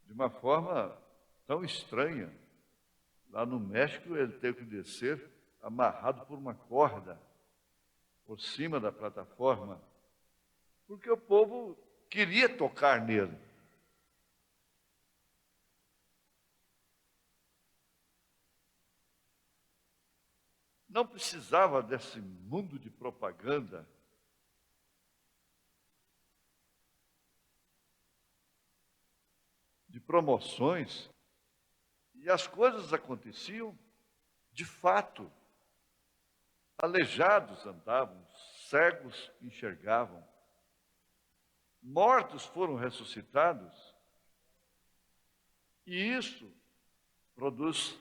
de uma forma tão estranha. Lá no México, ele teve que descer amarrado por uma corda por cima da plataforma, porque o povo queria tocar nele. Não precisava desse mundo de propaganda. De promoções, e as coisas aconteciam de fato. Aleijados andavam, cegos enxergavam, mortos foram ressuscitados, e isso produz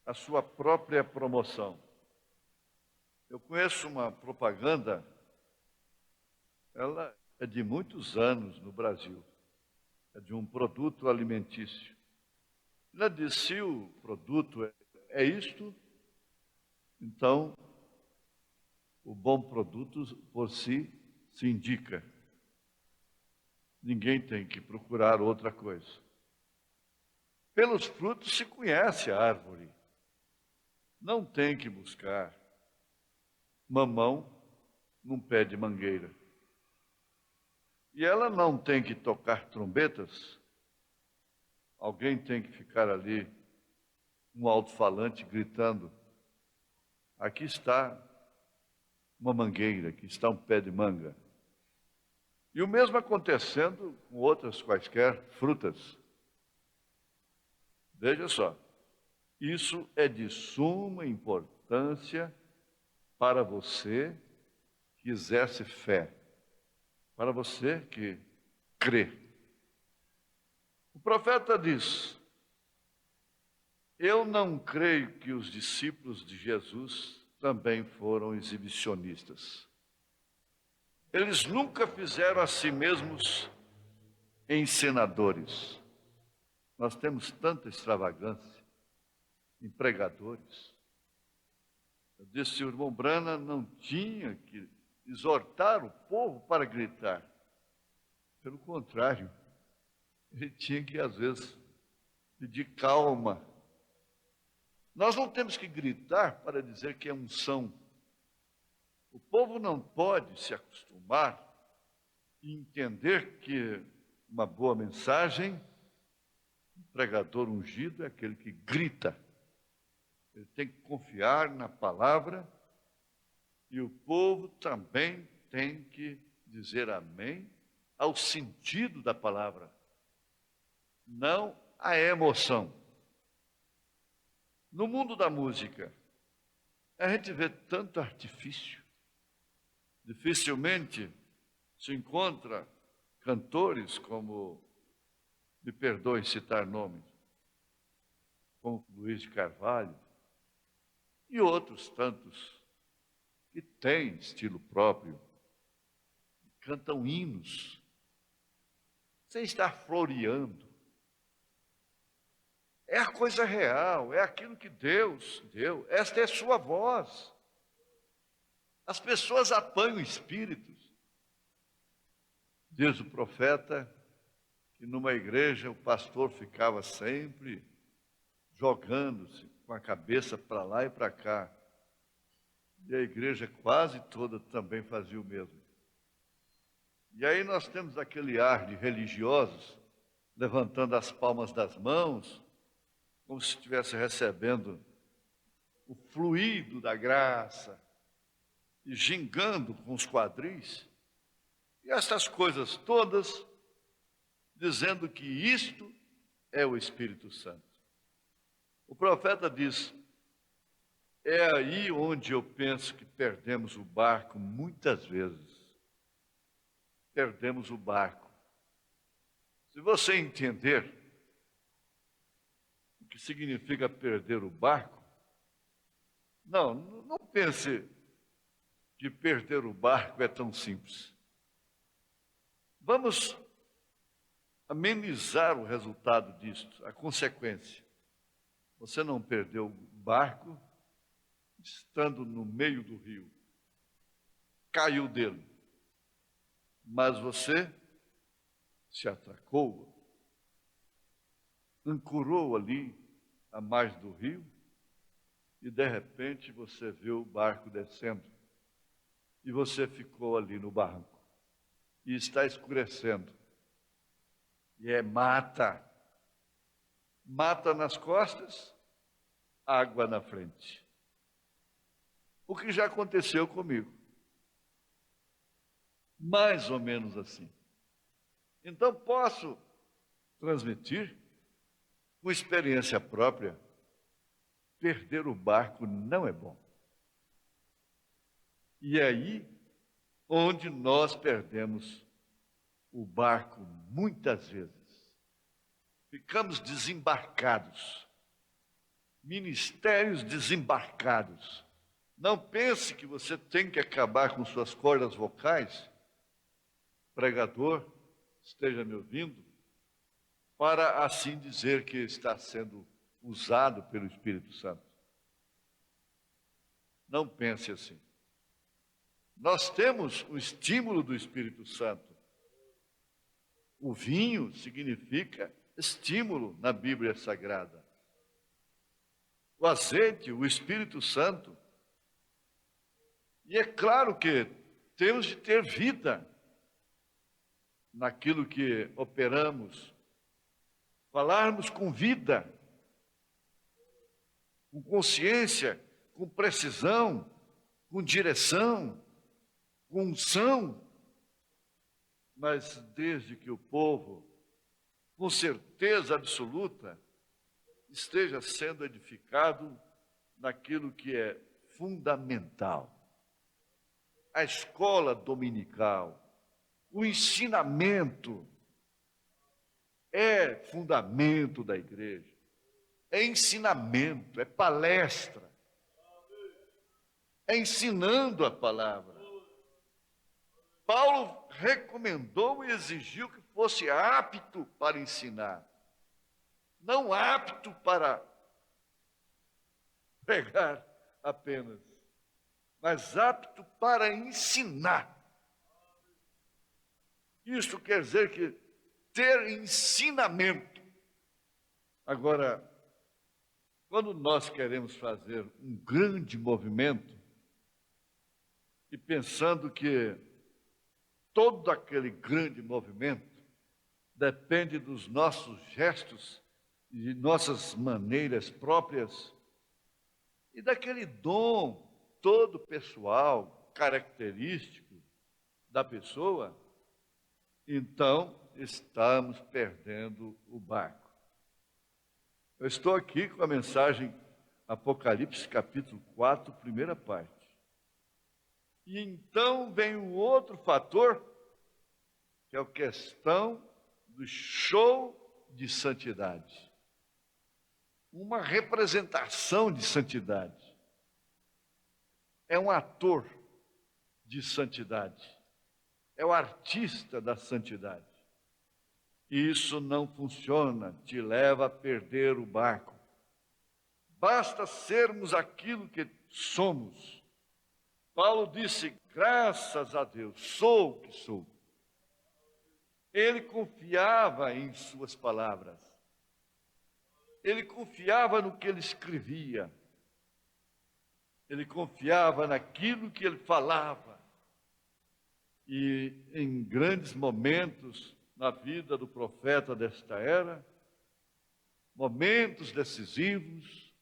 a sua própria promoção. Eu conheço uma propaganda, ela é de muitos anos no Brasil, é de um produto alimentício. Ela diz: se o produto é isto, então o bom produto por si se indica. Ninguém tem que procurar outra coisa. Pelos frutos se conhece a árvore. Não tem que buscar mamão num pé de mangueira. E ela não tem que tocar trombetas. Alguém tem que ficar ali, um alto-falante gritando: aqui está uma mangueira, aqui está um pé de manga. E o mesmo acontecendo com outras quaisquer frutas. Veja só, isso é de suma importância para você que exerce fé, para você que crê. O profeta diz: eu não creio que os discípulos de Jesus também foram exibicionistas. Eles nunca fizeram a si mesmos encenadores. Nós temos tanta extravagância em pregadores. Eu disse que o irmão Brana não tinha que exortar o povo para gritar. Pelo contrário, ele tinha que, às vezes, pedir calma. Nós não temos que gritar para dizer que é unção. O povo não pode se acostumar e entender que uma boa mensagem, um pregador ungido é aquele que grita. Ele tem que confiar na palavra e o povo também tem que dizer amém ao sentido da palavra, não à emoção. No mundo da música, a gente vê tanto artifício. Dificilmente se encontra cantores como, me perdoem citar nomes, como Luiz de Carvalho e outros tantos que têm estilo próprio, cantam hinos, sem estar floreando. É a coisa real, é aquilo que Deus deu, esta é sua voz. As pessoas apanham espíritos. Diz o profeta que numa igreja o pastor ficava sempre jogando-se com a cabeça para lá e para cá. E a igreja quase toda também fazia o mesmo. E aí nós temos aquele ar de religiosos, levantando as palmas das mãos, como se estivesse recebendo o fluido da graça, e gingando com os quadris, e essas coisas todas, dizendo que isto é o Espírito Santo. O profeta diz: é aí onde eu penso que perdemos o barco muitas vezes. Perdemos o barco. Se você entender o que significa perder o barco, não pense que perder o barco é tão simples. Vamos amenizar o resultado disto, a consequência. Você não perdeu o barco estando no meio do rio. Caiu dele. Mas você se atracou, ancorou ali à margem do rio e de repente você viu o barco descendo e você ficou ali no barranco e está escurecendo e é mata nas costas, água na frente. O que já aconteceu comigo, mais ou menos assim. Então posso transmitir com experiência própria. Perder o barco não é bom. E é aí onde nós perdemos o barco muitas vezes. Ficamos desembarcados, ministérios desembarcados. Não pense que você tem que acabar com suas cordas vocais, pregador, esteja me ouvindo, para assim dizer que está sendo usado pelo Espírito Santo. Não pense assim. Nós temos o estímulo do Espírito Santo. O vinho significa estímulo na Bíblia Sagrada. O azeite, o Espírito Santo. E é claro que temos de ter vida naquilo que operamos, falarmos com vida, com consciência, com precisão, com direção, com unção, mas desde que o povo, com certeza absoluta, esteja sendo edificado naquilo que é fundamental. A escola dominical, o ensinamento é fundamento da igreja, é ensinamento, é palestra, é ensinando a palavra. Paulo recomendou e exigiu que fosse apto para ensinar, não apto para pregar apenas, mas apto para ensinar. Isso quer dizer que ter ensinamento. Agora, quando nós queremos fazer um grande movimento e pensando que todo aquele grande movimento depende dos nossos gestos e de nossas maneiras próprias e daquele dom todo pessoal, característico da pessoa, então estamos perdendo o barco. Eu estou aqui com a mensagem Apocalipse capítulo 4, primeira parte. E então vem um outro fator, que é a questão do show de santidade. Uma representação de santidade. É um ator de santidade. É o artista da santidade. E isso não funciona, te leva a perder o barco. Basta sermos aquilo que somos. Paulo disse, graças a Deus, sou o que sou. Ele confiava em suas palavras. Ele confiava no que ele escrevia. Ele confiava naquilo que ele falava. E em grandes momentos na vida do profeta desta era, momentos decisivos,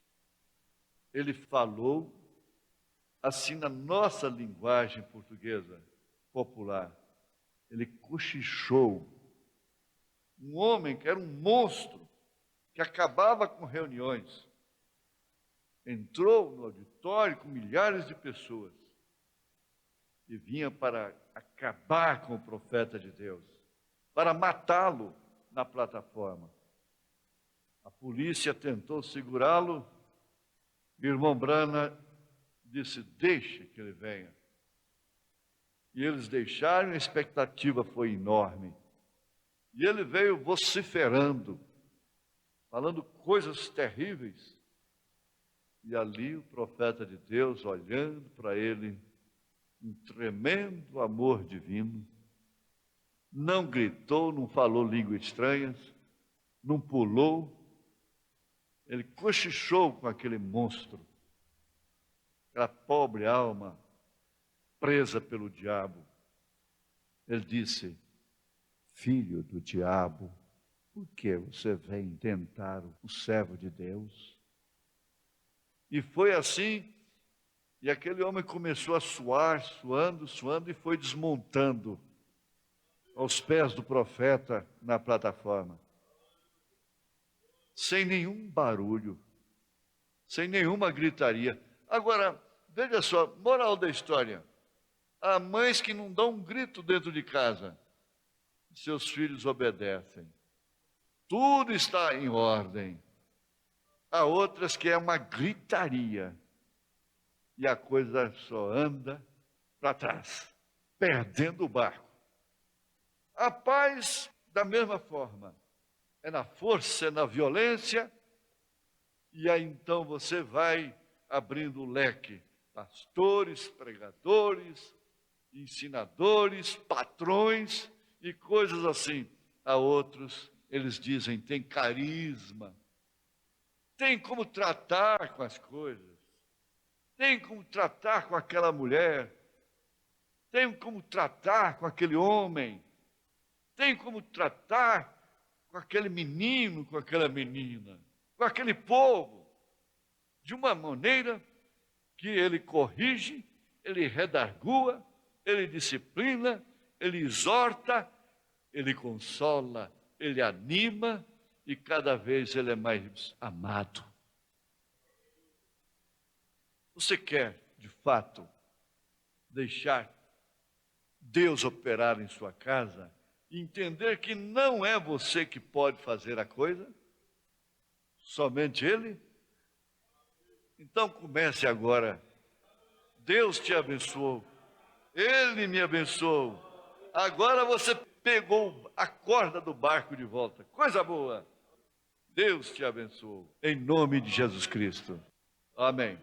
ele falou assim na nossa linguagem portuguesa popular. Ele cochichou. Um homem que era um monstro, que acabava com reuniões, entrou no auditório com milhares de pessoas e vinha para acabar com o profeta de Deus, para matá-lo na plataforma. A polícia tentou segurá-lo. O irmão Brana disse, deixe que ele venha. E eles deixaram, a expectativa foi enorme. E ele veio vociferando, falando coisas terríveis. E ali o profeta de Deus, olhando para ele, um tremendo amor divino, não gritou, não falou línguas estranhas, não pulou, Ele cochichou com aquele monstro, aquela pobre alma presa pelo diabo. Ele disse: filho do diabo, por que você vem tentar o servo de Deus? E foi assim, e aquele homem começou a suar, suando, e foi desmontando aos pés do profeta na plataforma. Sem nenhum barulho, sem nenhuma gritaria. Agora, veja só, moral da história. Há mães que não dão um grito dentro de casa, seus filhos obedecem. Tudo está em ordem. Há outras que é uma gritaria e a coisa só anda para trás, perdendo o barco. A paz, da mesma forma, é na força, é na violência, e aí então você vai abrindo o leque. Pastores, pregadores, ensinadores, patrões e coisas assim. A outros, eles dizem, tem carisma, tem como tratar com as coisas, tem como tratar com aquela mulher, tem como tratar com aquele homem, tem como tratar com aquele menino, com aquela menina, com aquele povo, de uma maneira que ele corrige, ele redargua, ele disciplina, ele exorta, ele consola, ele anima e cada vez ele é mais amado. Você quer, de fato, deixar Deus operar em sua casa e entender que não é você que pode fazer a coisa, somente Ele? Então comece agora. Deus te abençoou, Ele me abençoou. Agora você pegou a corda do barco de volta. Coisa boa. Deus te abençoou. Em nome de Jesus Cristo. Amém.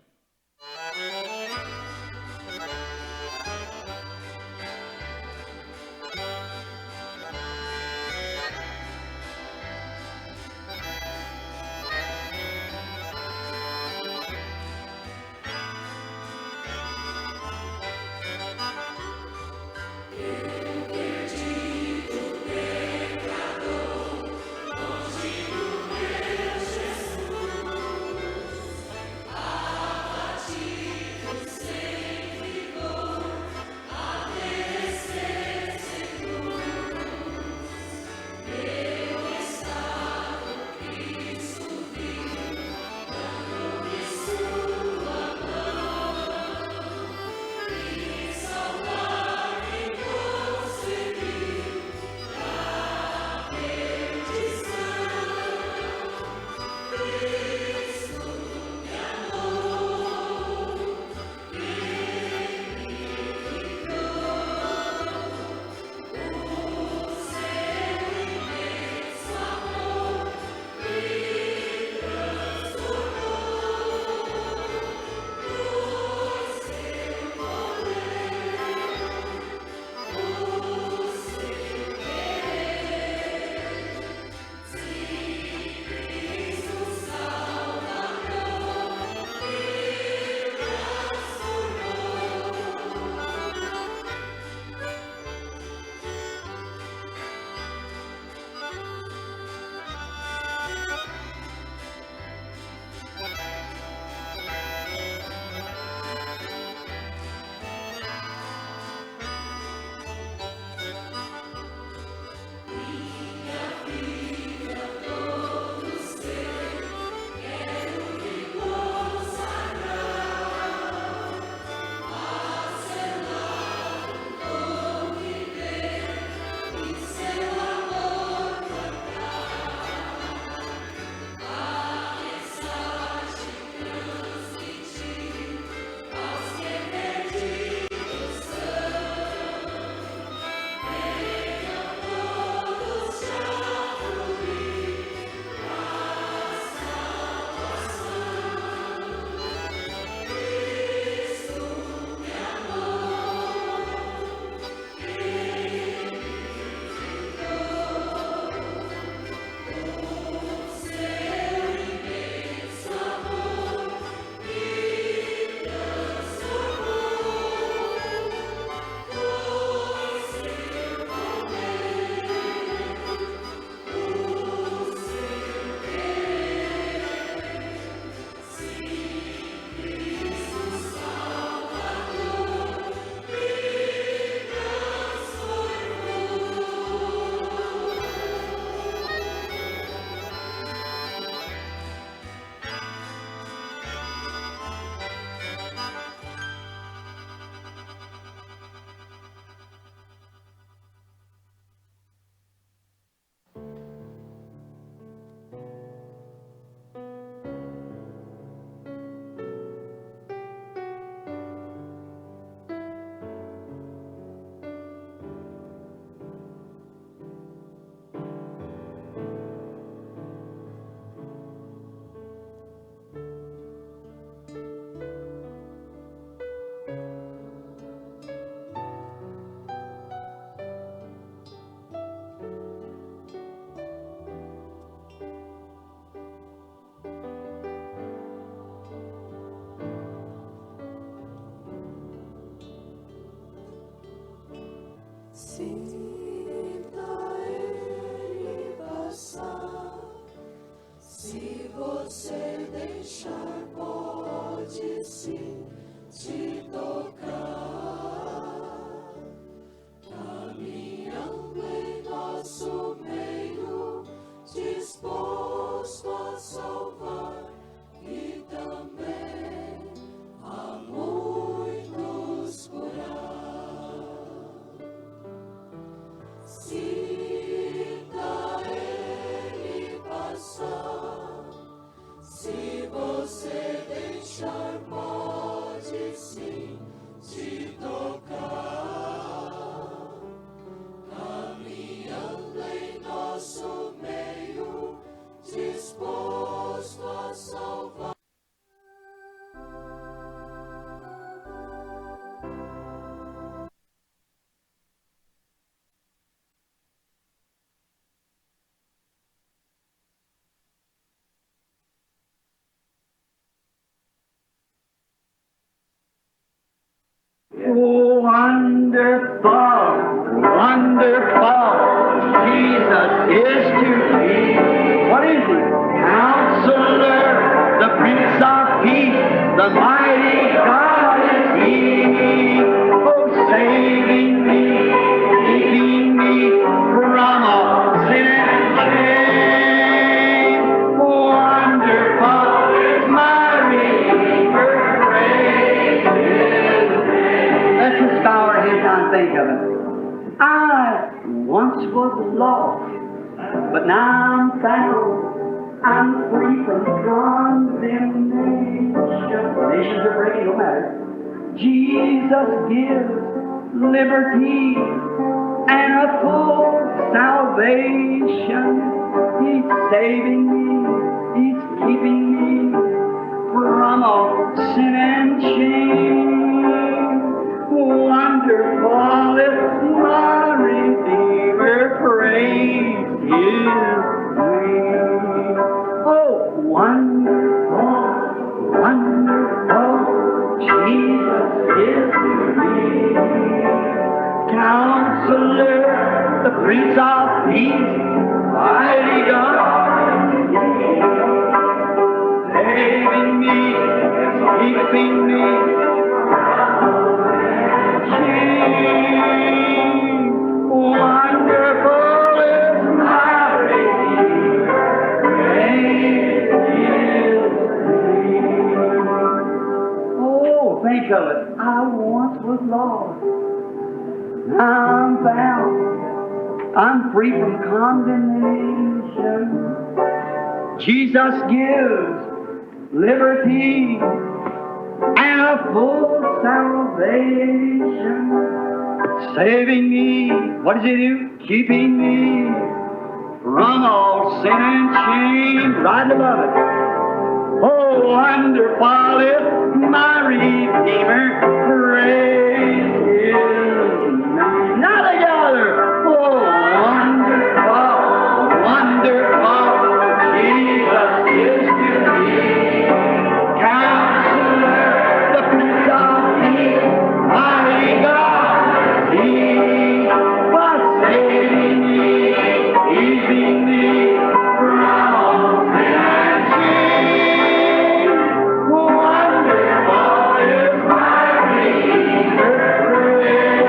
Se você deixar, pode sim te tocar. Caminhando em nosso meio, disposto a salvar, e também a muitos curar. Sinta ele passar. Se você deixar, pode sim te tocar. Caminhando em nosso meio, disposto a salvar. Wonderful, wonderful, Jesus is to be. What is he? Counselor, the Prince of Peace, the mighty God is he. Oh, saving me, keeping me from all sin and shame. Wonderful is my Redeemer, praise his name. Let's just bow our heads and think of it. I once was lost, but now I'm found. I'm free from condemnation. Nations are breaking, no matter. Jesus gives liberty and a full salvation. He's saving me, He's keeping me from all sin and shame. Wonderful is my Redeemer, praise His name. Oh, wonderful, wonderful, Jesus is to me. Counselor, the Prince of Peace, mighty God, saving me, keeping me. Wonderful is my Redeemer, praise His name. Oh, think of it. I once was lost. Now I'm found. I'm free from condemnation. Jesus gives liberty and a full salvation. Saving me, what does He do? Keeping me from all sin and shame. Right above it. Oh, wonderful is my Redeemer, praise His name. Now together. Oh, wonderful, wonderful, Jesus is to be. Counselor, the Prince of Peace, mighty God, He was saving me, keeping me from all sin and shame. Wonderful is my Redeemer, praise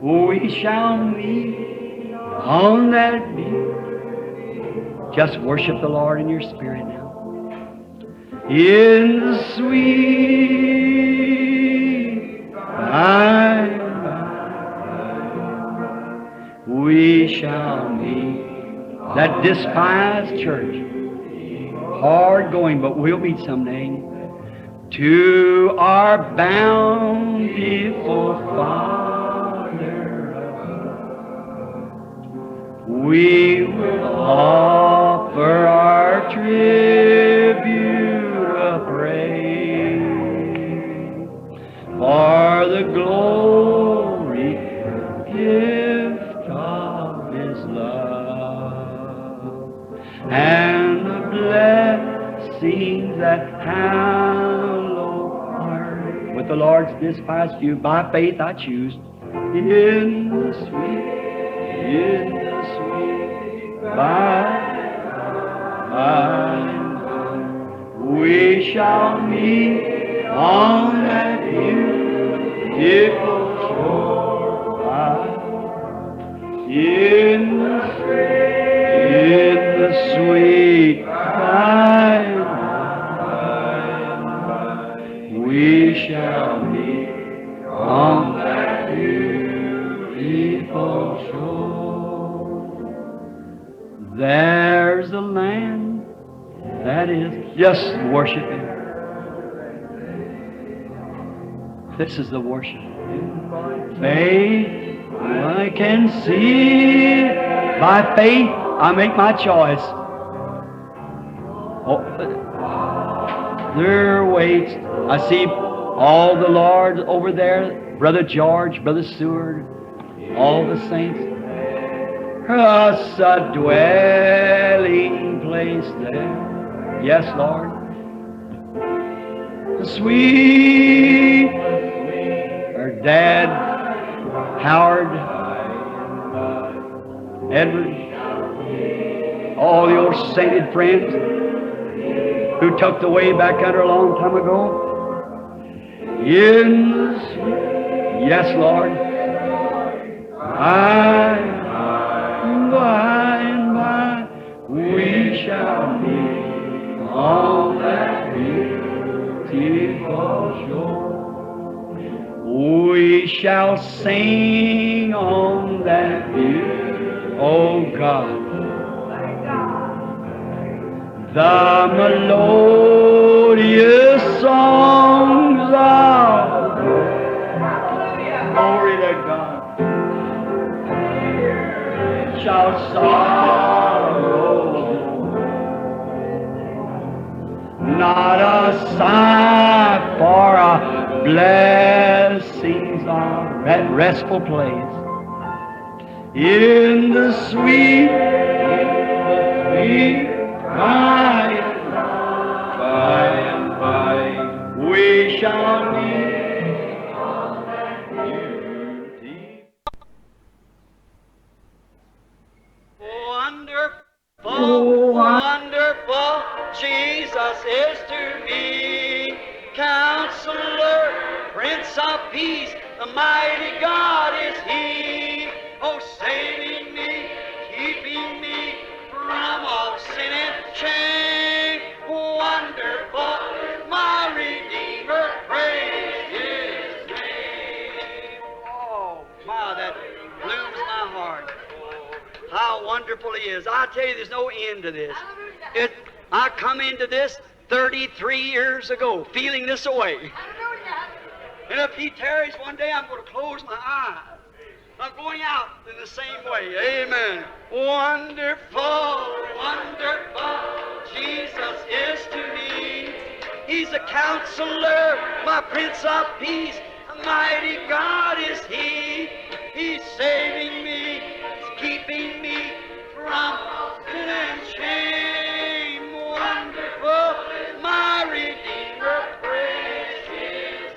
We shall meet on that view. Just worship the Lord in your spirit now. In the sweet by and by, we shall meet that despised church. Hard going, but we'll meet someday. To our bountiful Father, we will offer our tribute of praise for the glory gift of His love and the blessings that hallow heart. With the Lord's despised few, by faith I choose. In the sweet by we shall meet on that beautiful shore. In the sweet by we shall meet on that beautiful shore. There's a land that is just worshiping. This is the worship. Faith, I can see. By faith, I make my choice. Oh, there waits. I see all the Lord over there, Brother George, Brother Seward, all the saints. Us a dwelling place there. Yes, Lord. The sweet, her dad, Howard, Edward, all the old sainted friends who tucked away back under a long time ago. In the sweet, yes, Lord. By and by, we shall meet on that beautiful shore. We shall sing on that beautiful, oh God, the melodious songs of glory to God. Shall sorrow not a sigh for a blessings of that restful place in the sweet by and by we shall meet. Wonderful Jesus is to me, Counselor, Prince of Peace, the mighty God is He. Oh, saving me, keeping me from all sin and shame. Wonderful, my Redeemer, praise His name. Oh, my, that blooms my heart. How wonderful He is. I tell you, there's no end to this. I come into this 33 years ago, feeling this way. And if He tarries one day, I'm going to close my eyes. I'm going out in the same way. Amen. Wonderful, wonderful, Jesus is to me. He's a Counselor, my Prince of Peace, a mighty God is He. He's saving me, keeping me from sin and shame. Wonderful, my Redeemer, praise His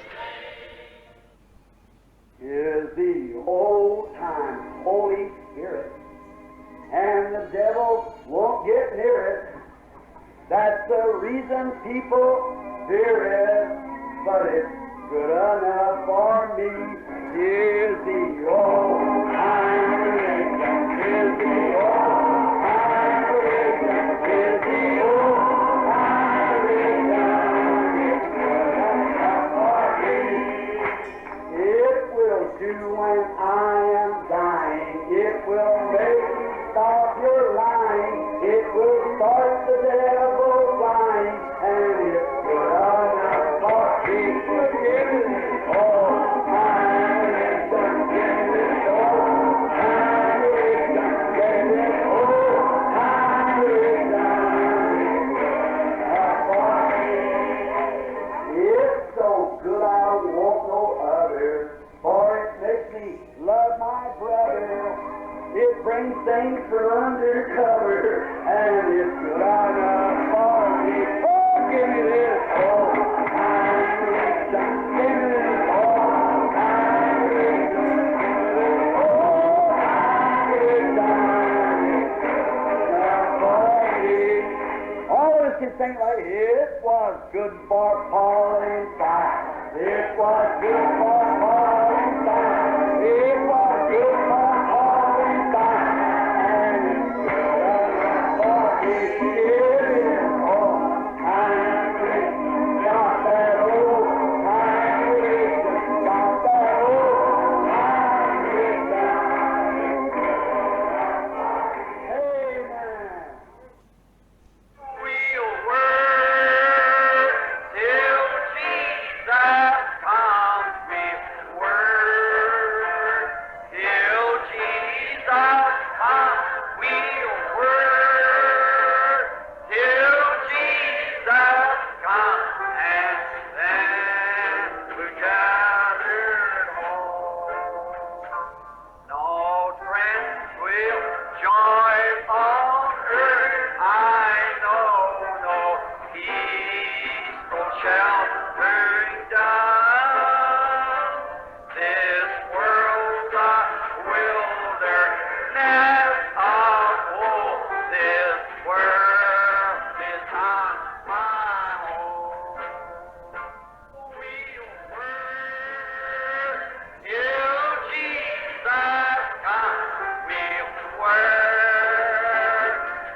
name. Is the old-time Holy Spirit, and the devil won't get near it. That's the reason people fear it, but it's good enough for me. Is the old you when I am dying. It will make you stop your lying. It will start the devil flying. And it's good enough for me. Forgiveness. Oh, time is done. Forgiveness. Oh, time is done. Forgiveness. Oh, time is done. For me. It's so good I don't want no other. For it makes me love my brother. It brings things from undercover, and it's good enough for me. Oh, give me this. Oh, time is done. Give me this. Oh, time is done. Give me this. Oh, time is done. It's good enough for me. All of us can sing like, it was good for Paul and Silas. It was good for Paul and Silas. It was good for Paul and Silas. And it's good enough for me. It is. Oh, time is got that old time is got that old time is done. Amen. We'll work till Jesus comes. We'll work till Jesus comes. We'll work till Jesus comes, and then we'll gather home. No friends will join on earth, I know, no peaceful sheltering down. This world's a wilderness of woe. This world is not my home. We'll work till Jesus comes. We'll work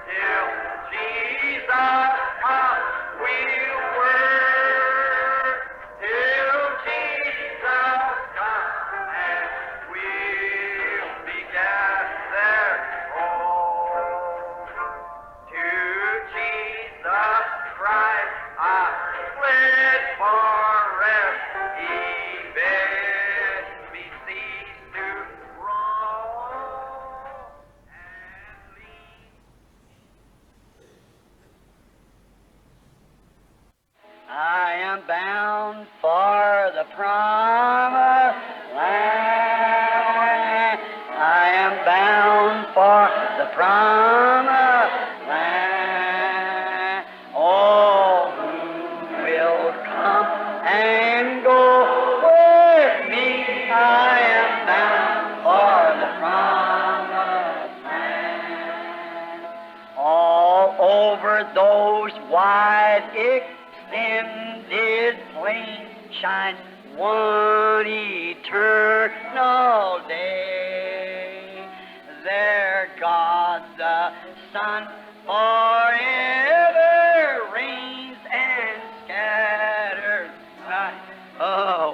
till Jesus comes. We'll work till Jesus comes, and we'll be gathered home. To Jesus Christ I fled for rest. He bid me cease to roam and leave. I am bound for the promised land. I am bound for the promised land. Oh, who will come and go with me? I am bound for the promised land. All over those wide extended plains shines one eternal day. There God the Son forever reigns and scatters night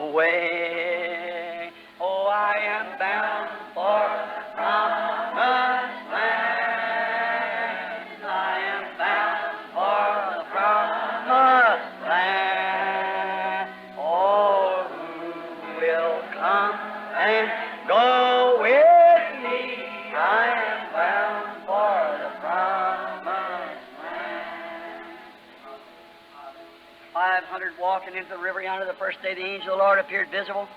away. Oh, I am bound for the promised land. I am bound for the promised land. Oh, who will come and go with me? I am bound for the promised land. 500 walking into the river yonder the first day the angel of the Lord appeared visible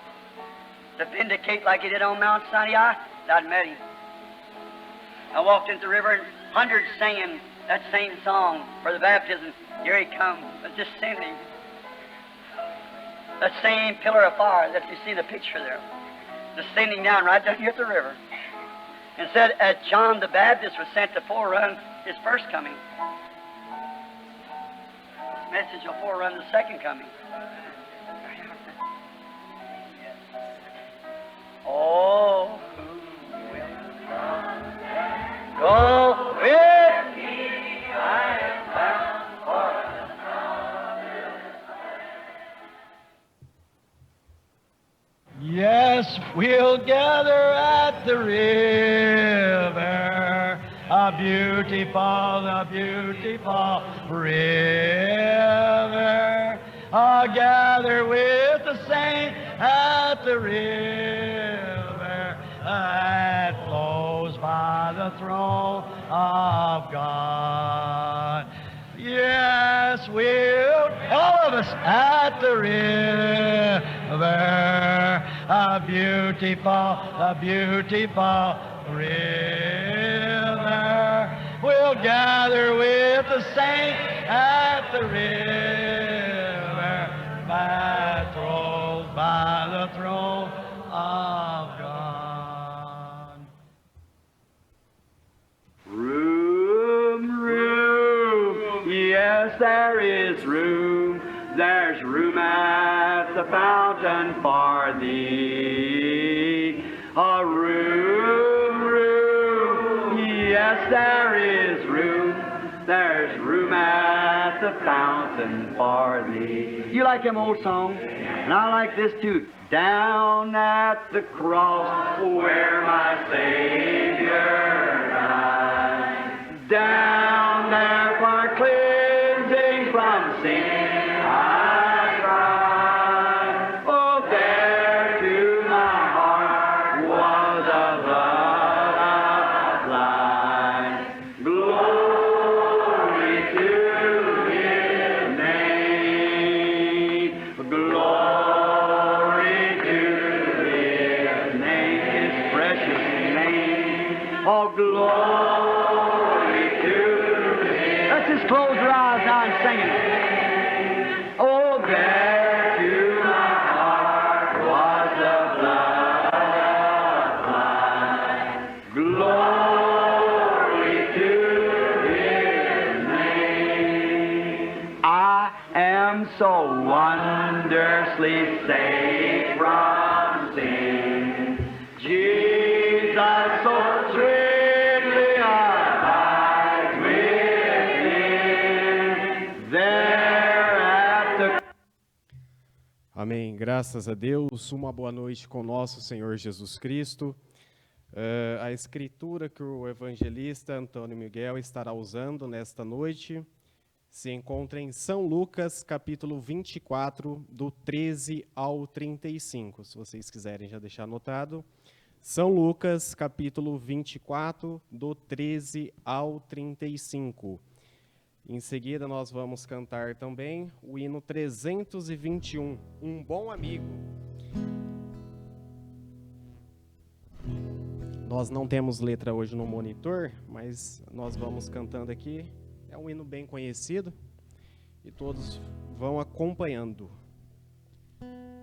to vindicate like he did on Mount Sinai. I'd met him. I walked into the river and hundreds singing that same song for the baptism. Here he comes, descending. That same pillar of fire that you see in the picture there, descending down right down here at the river. And said, as John the Baptist was sent to forerun his first coming, this message will forerun the second coming. Oh, who will go with me? I am bound for the promised land. Yes, Yes, we'll gather at the river, a beautiful river. Gather with the saints at the river that flows by the throne of God. Yes, we'll, all of us, at the river, a beautiful river. We'll gather with the saints at the river that flows by the throne of God. Room, yes, there is room. There's room at the fountain for thee. A room, yes, there is room. There's room at the fountain for thee. You like them old songs? And I like this too. Down at the cross where my Savior died. Down there for cleansing from sin I cried. Oh, there to my heart was a blood applied. Glory to His name. Glory to His name, His precious name. Oh, glory to His. Let's just close our eyes now and sing it. Oh, there to my heart was the blood applied. Glory to His name. I am so wondrously saved from sin. Jesus so sweetly abides within. There at the Amém. Graças a Deus. Uma boa noite com nosso Senhor Jesus Cristo. A escritura que o evangelista Antônio Miguel estará usando nesta noite se encontra em São Lucas, capítulo 24, do 13 ao 35. Se vocês quiserem já deixar anotado. São Lucas, capítulo 24, do 13 ao 35. Em seguida, nós vamos cantar também o hino 321, Um Bom Amigo. Nós não temos letra hoje no monitor, mas nós vamos cantando aqui. É um hino bem conhecido e todos vão acompanhando.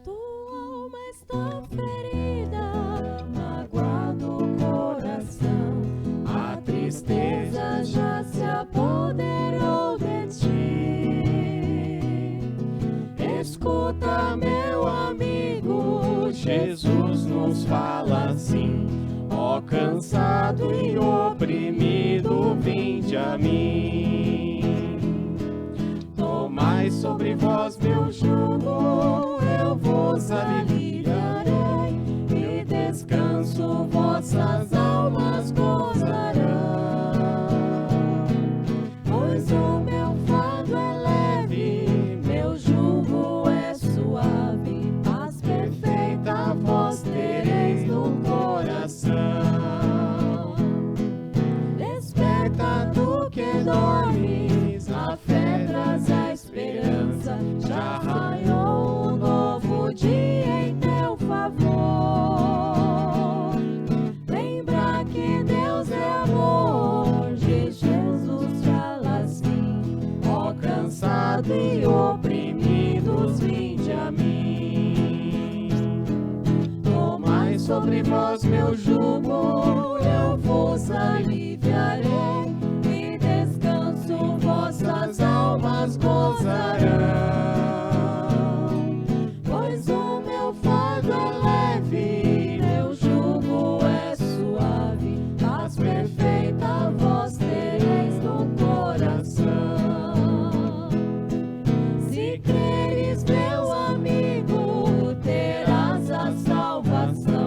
Tua alma está ferida, magoado o coração. A tristeza já se apoderou de ti. Escuta, meu amigo, Jesus nos fala assim: ó cansado e oprimido, vinde a mim. Tomai sobre vós meu jugo, eu vos aliviarei, e descanso vossas almas gozarão. Pois o meu fardo é leve, meu jugo é suave, paz perfeita vós tereis no coração. Desperta tu que dormes, a fé traz a esperança, já raiou um novo dia em teu favor. Lembra que Deus é amor, de Jesus fala assim: ó cansado e oprimidos, vinde a mim. Tomai sobre vós meu jugo, eu vos aliviarei, e descanso vossas almas gozarão. Pois o meu fardo é leve, meu jugo é suave, paz perfeita vós tereis no coração. Se creres, meu amigo, terás a salvação.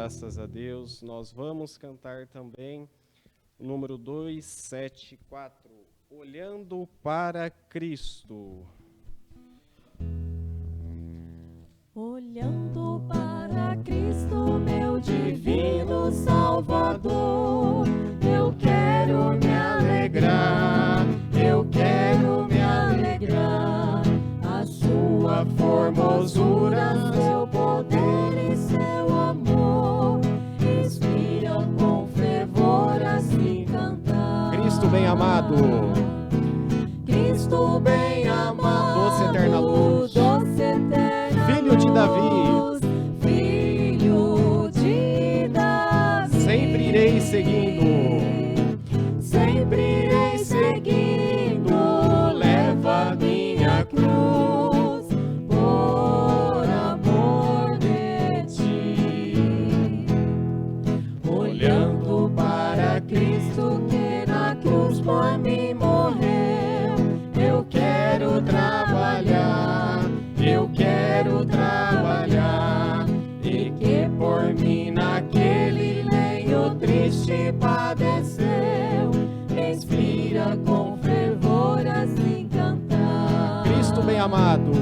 graças a Deus. Nós vamos cantar também o número 274, Olhando para Cristo. Olhando para Cristo, meu divino Salvador, eu quero me alegrar, eu quero me alegrar. A sua formosura, seu poder e seu amor inspira com fervor a se cantar. Cristo bem amado, Cristo bem amado, doce eterna luz, doce eterna Filho de Davi, luz, Filho de Davi, sempre irei seguindo, sempre irei seguindo, leva minha cruz, por amor de ti. Olhando para Cristo que na cruz por mim morreu, eu quero trabalhar, eu quero trabalhar, e que por mim naquele lenho triste padeceu, me inspira com fervor a se cantar. Cristo bem amado,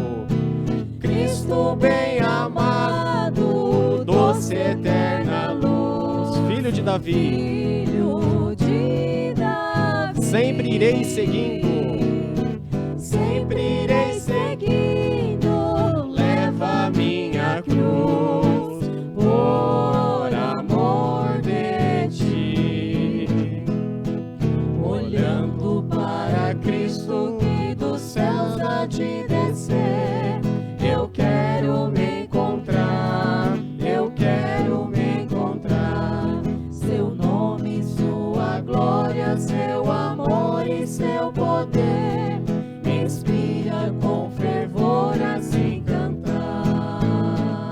Cristo bem amado, doce eterna luz, Filho de Davi, Filho de Davi, sempre irei seguindo, sempre irei seguindo, leva minha cruz, por amor de ti. Olhando para Cristo que dos céus há de descer, eu quero me encontrar, eu quero me encontrar. Seu nome, sua glória, seu amor e seu poder me inspira com fervor a se cantar.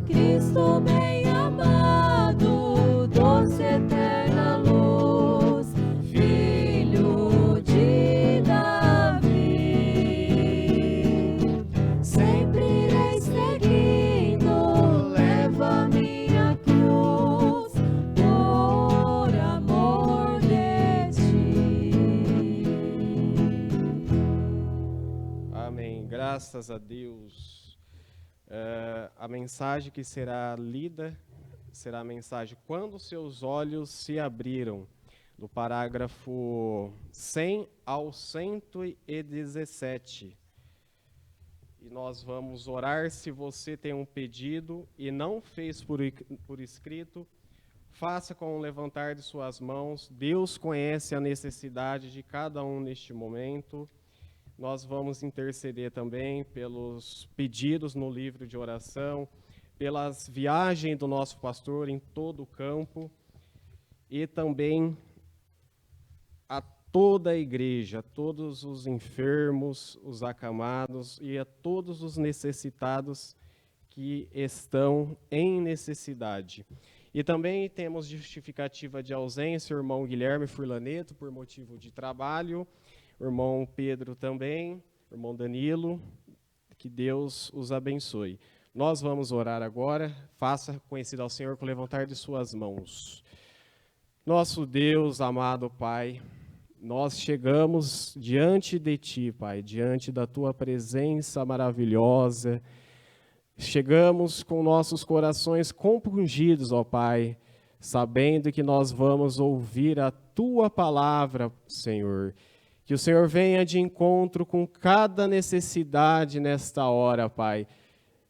Cristo bem amado, doce eterna luz, Filho de Davi, sempre irei seguindo, leva minha cruz, por amor de ti. amém, graças a Deus. A mensagem que será lida será a mensagem Quando seus olhos se abriram, do parágrafo 100 ao 117. E nós vamos orar. Se você tem um pedido e não fez por escrito, faça com o levantar de suas mãos. Deus conhece a necessidade de cada um neste momento. Nós vamos interceder também pelos pedidos no livro de oração, pelas viagens do nosso pastor em todo o campo e também a toda a igreja, a todos os enfermos, os acamados e a todos os necessitados que estão em necessidade. E também temos justificativa de ausência, o irmão Guilherme Furlaneto, por motivo de trabalho, o irmão Pedro também, o irmão Danilo, que Deus os abençoe. Nós vamos orar agora, faça conhecido ao Senhor com o levantar de suas mãos. Nosso Deus, amado Pai, nós chegamos diante de Ti, Pai, diante da Tua presença maravilhosa. Chegamos com nossos corações compungidos, ó Pai, sabendo que nós vamos ouvir a Tua palavra, Senhor. Que o Senhor venha de encontro com cada necessidade nesta hora, Pai.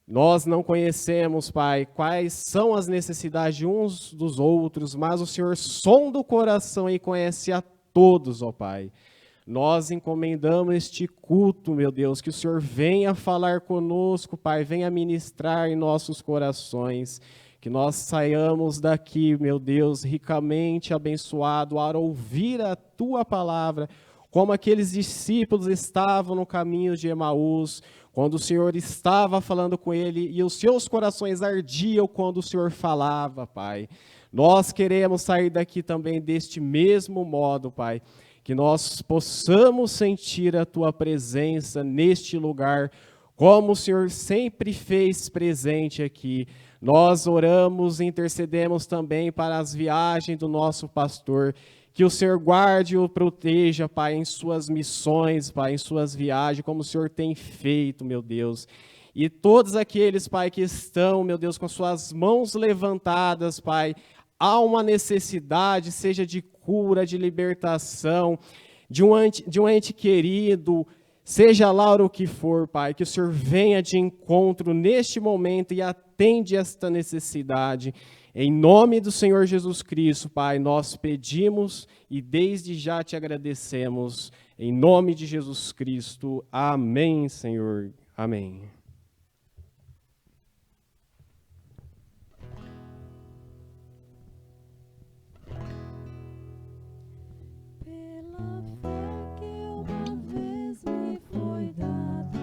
Nós não conhecemos, Pai, quais são as necessidades de uns dos outros, mas o Senhor sonda o coração e conhece a todos, ó Pai. Nós encomendamos este culto, meu Deus, que o Senhor venha falar conosco, Pai, venha ministrar em nossos corações, que nós saiamos daqui, meu Deus, ricamente abençoado ao ouvir a Tua palavra, como aqueles discípulos estavam no caminho de Emaús, quando o Senhor estava falando com ele e os seus corações ardiam quando o Senhor falava, Pai. Nós queremos sair daqui também deste mesmo modo, Pai, que nós possamos sentir a Tua presença neste lugar como o Senhor sempre fez presente aqui. Nós oramos e intercedemos também para as viagens do nosso pastor, que o Senhor guarde e o proteja, Pai, em suas missões, Pai, em suas viagens, como o Senhor tem feito, meu Deus. E todos aqueles, Pai, que estão, meu Deus, com suas mãos levantadas, Pai, há uma necessidade, seja de cura, de libertação, de um ente querido, seja lá o que for, Pai, que o Senhor venha de encontro neste momento e atende esta necessidade. Em nome do Senhor Jesus Cristo, Pai, nós pedimos e desde já te agradecemos. Em nome de Jesus Cristo. Amém, Senhor. Amém. Pela fé que uma vez me foi dada,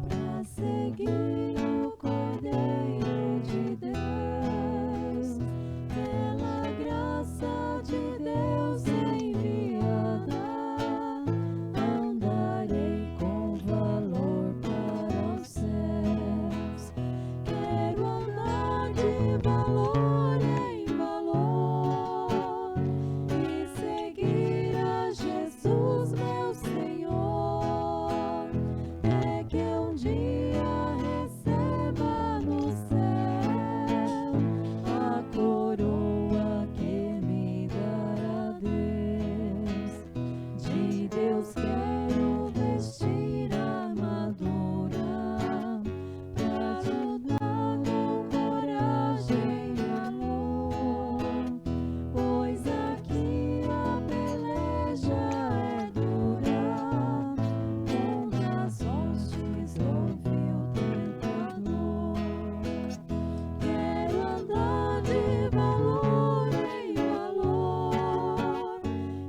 pra seguir o Cordeiro de Deus, pela graça de Deus enviada, andarei com valor para os céus. Quero andar de valor em valor e seguir a Jesus, meu Senhor. É que um dia receba no céu a coroa que me dará Deus. De Deus quero vestir a armadura pra lutar com coragem e amor, pois aqui a peleja é dura, contra as hostes do vil tentador. Quero andar de valor em valor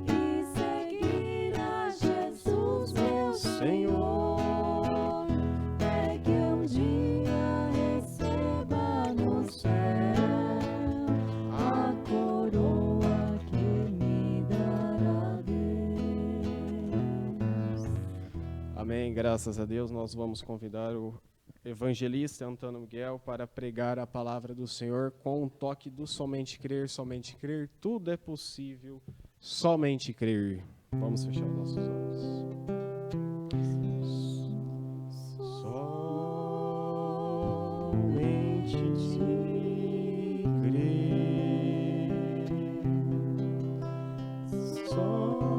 e seguir a Jesus, meu Senhor. É que um dia receba no céu a coroa que me dará Deus. Amém, graças a Deus. Nós vamos convidar o evangelista Antônio Miguel para pregar a palavra do Senhor com um toque do somente crer, tudo é possível, somente crer. Vamos fechar os nossos olhos. Somente crer, somente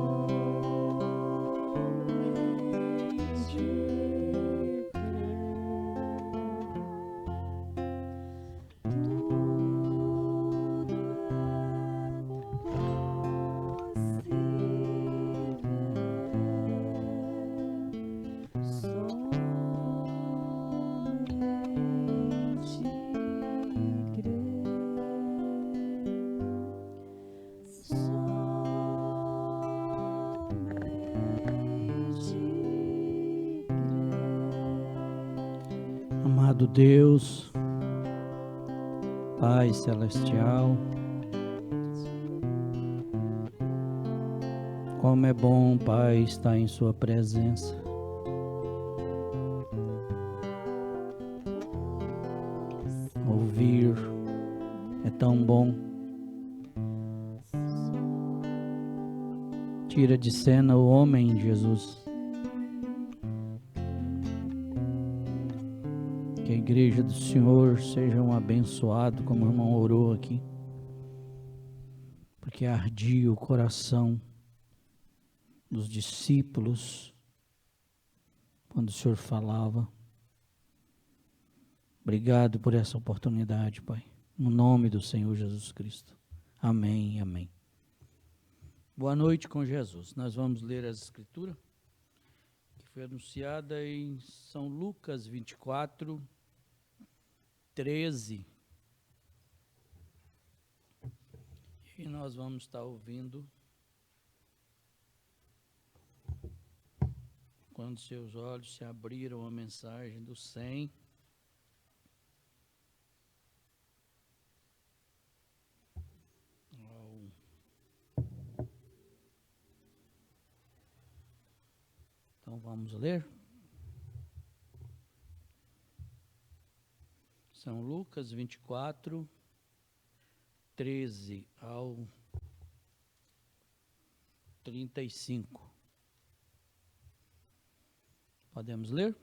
Amado Deus, Pai Celestial, como é bom, Pai, estar em Sua presença. Ouvir é tão bom. Tira de cena o homem, Jesus. Que a igreja do Senhor seja um abençoado, como o irmão orou aqui. Porque ardia o coração dos discípulos quando o Senhor falava. Obrigado por essa oportunidade, Pai. No nome do Senhor Jesus Cristo. Amém e amém. Boa noite com Jesus. Nós vamos ler as Escrituras, que foi anunciada em São Lucas 24, 13. E nós vamos estar ouvindo, quando seus olhos se abriram, a mensagem do 100. Então vamos ler. São Lucas 24, 13 ao 35. Podemos ler?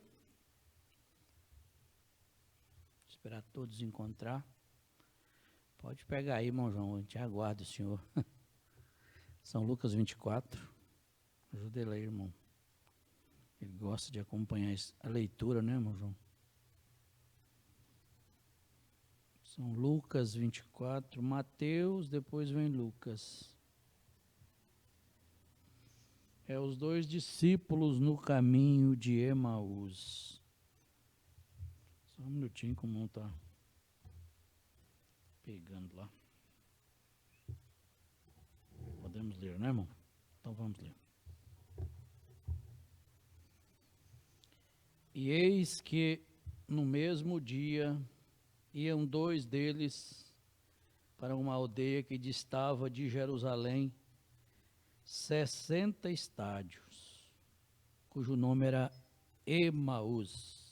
Esperar todos encontrar. Pode pegar aí, irmão João, a gente aguarda o senhor. São Lucas 24. Ajuda ele aí, irmão. Ele gosta de acompanhar a leitura, né, irmão João? São Lucas 24, Mateus, depois vem Lucas. É os dois discípulos no caminho de Emaús. Só um minutinho, como não está pegando lá. Podemos ler, né, irmão? Então vamos ler. E eis que no mesmo dia iam dois deles para uma aldeia que distava de Jerusalém 60 estádios, cujo nome era Emaús.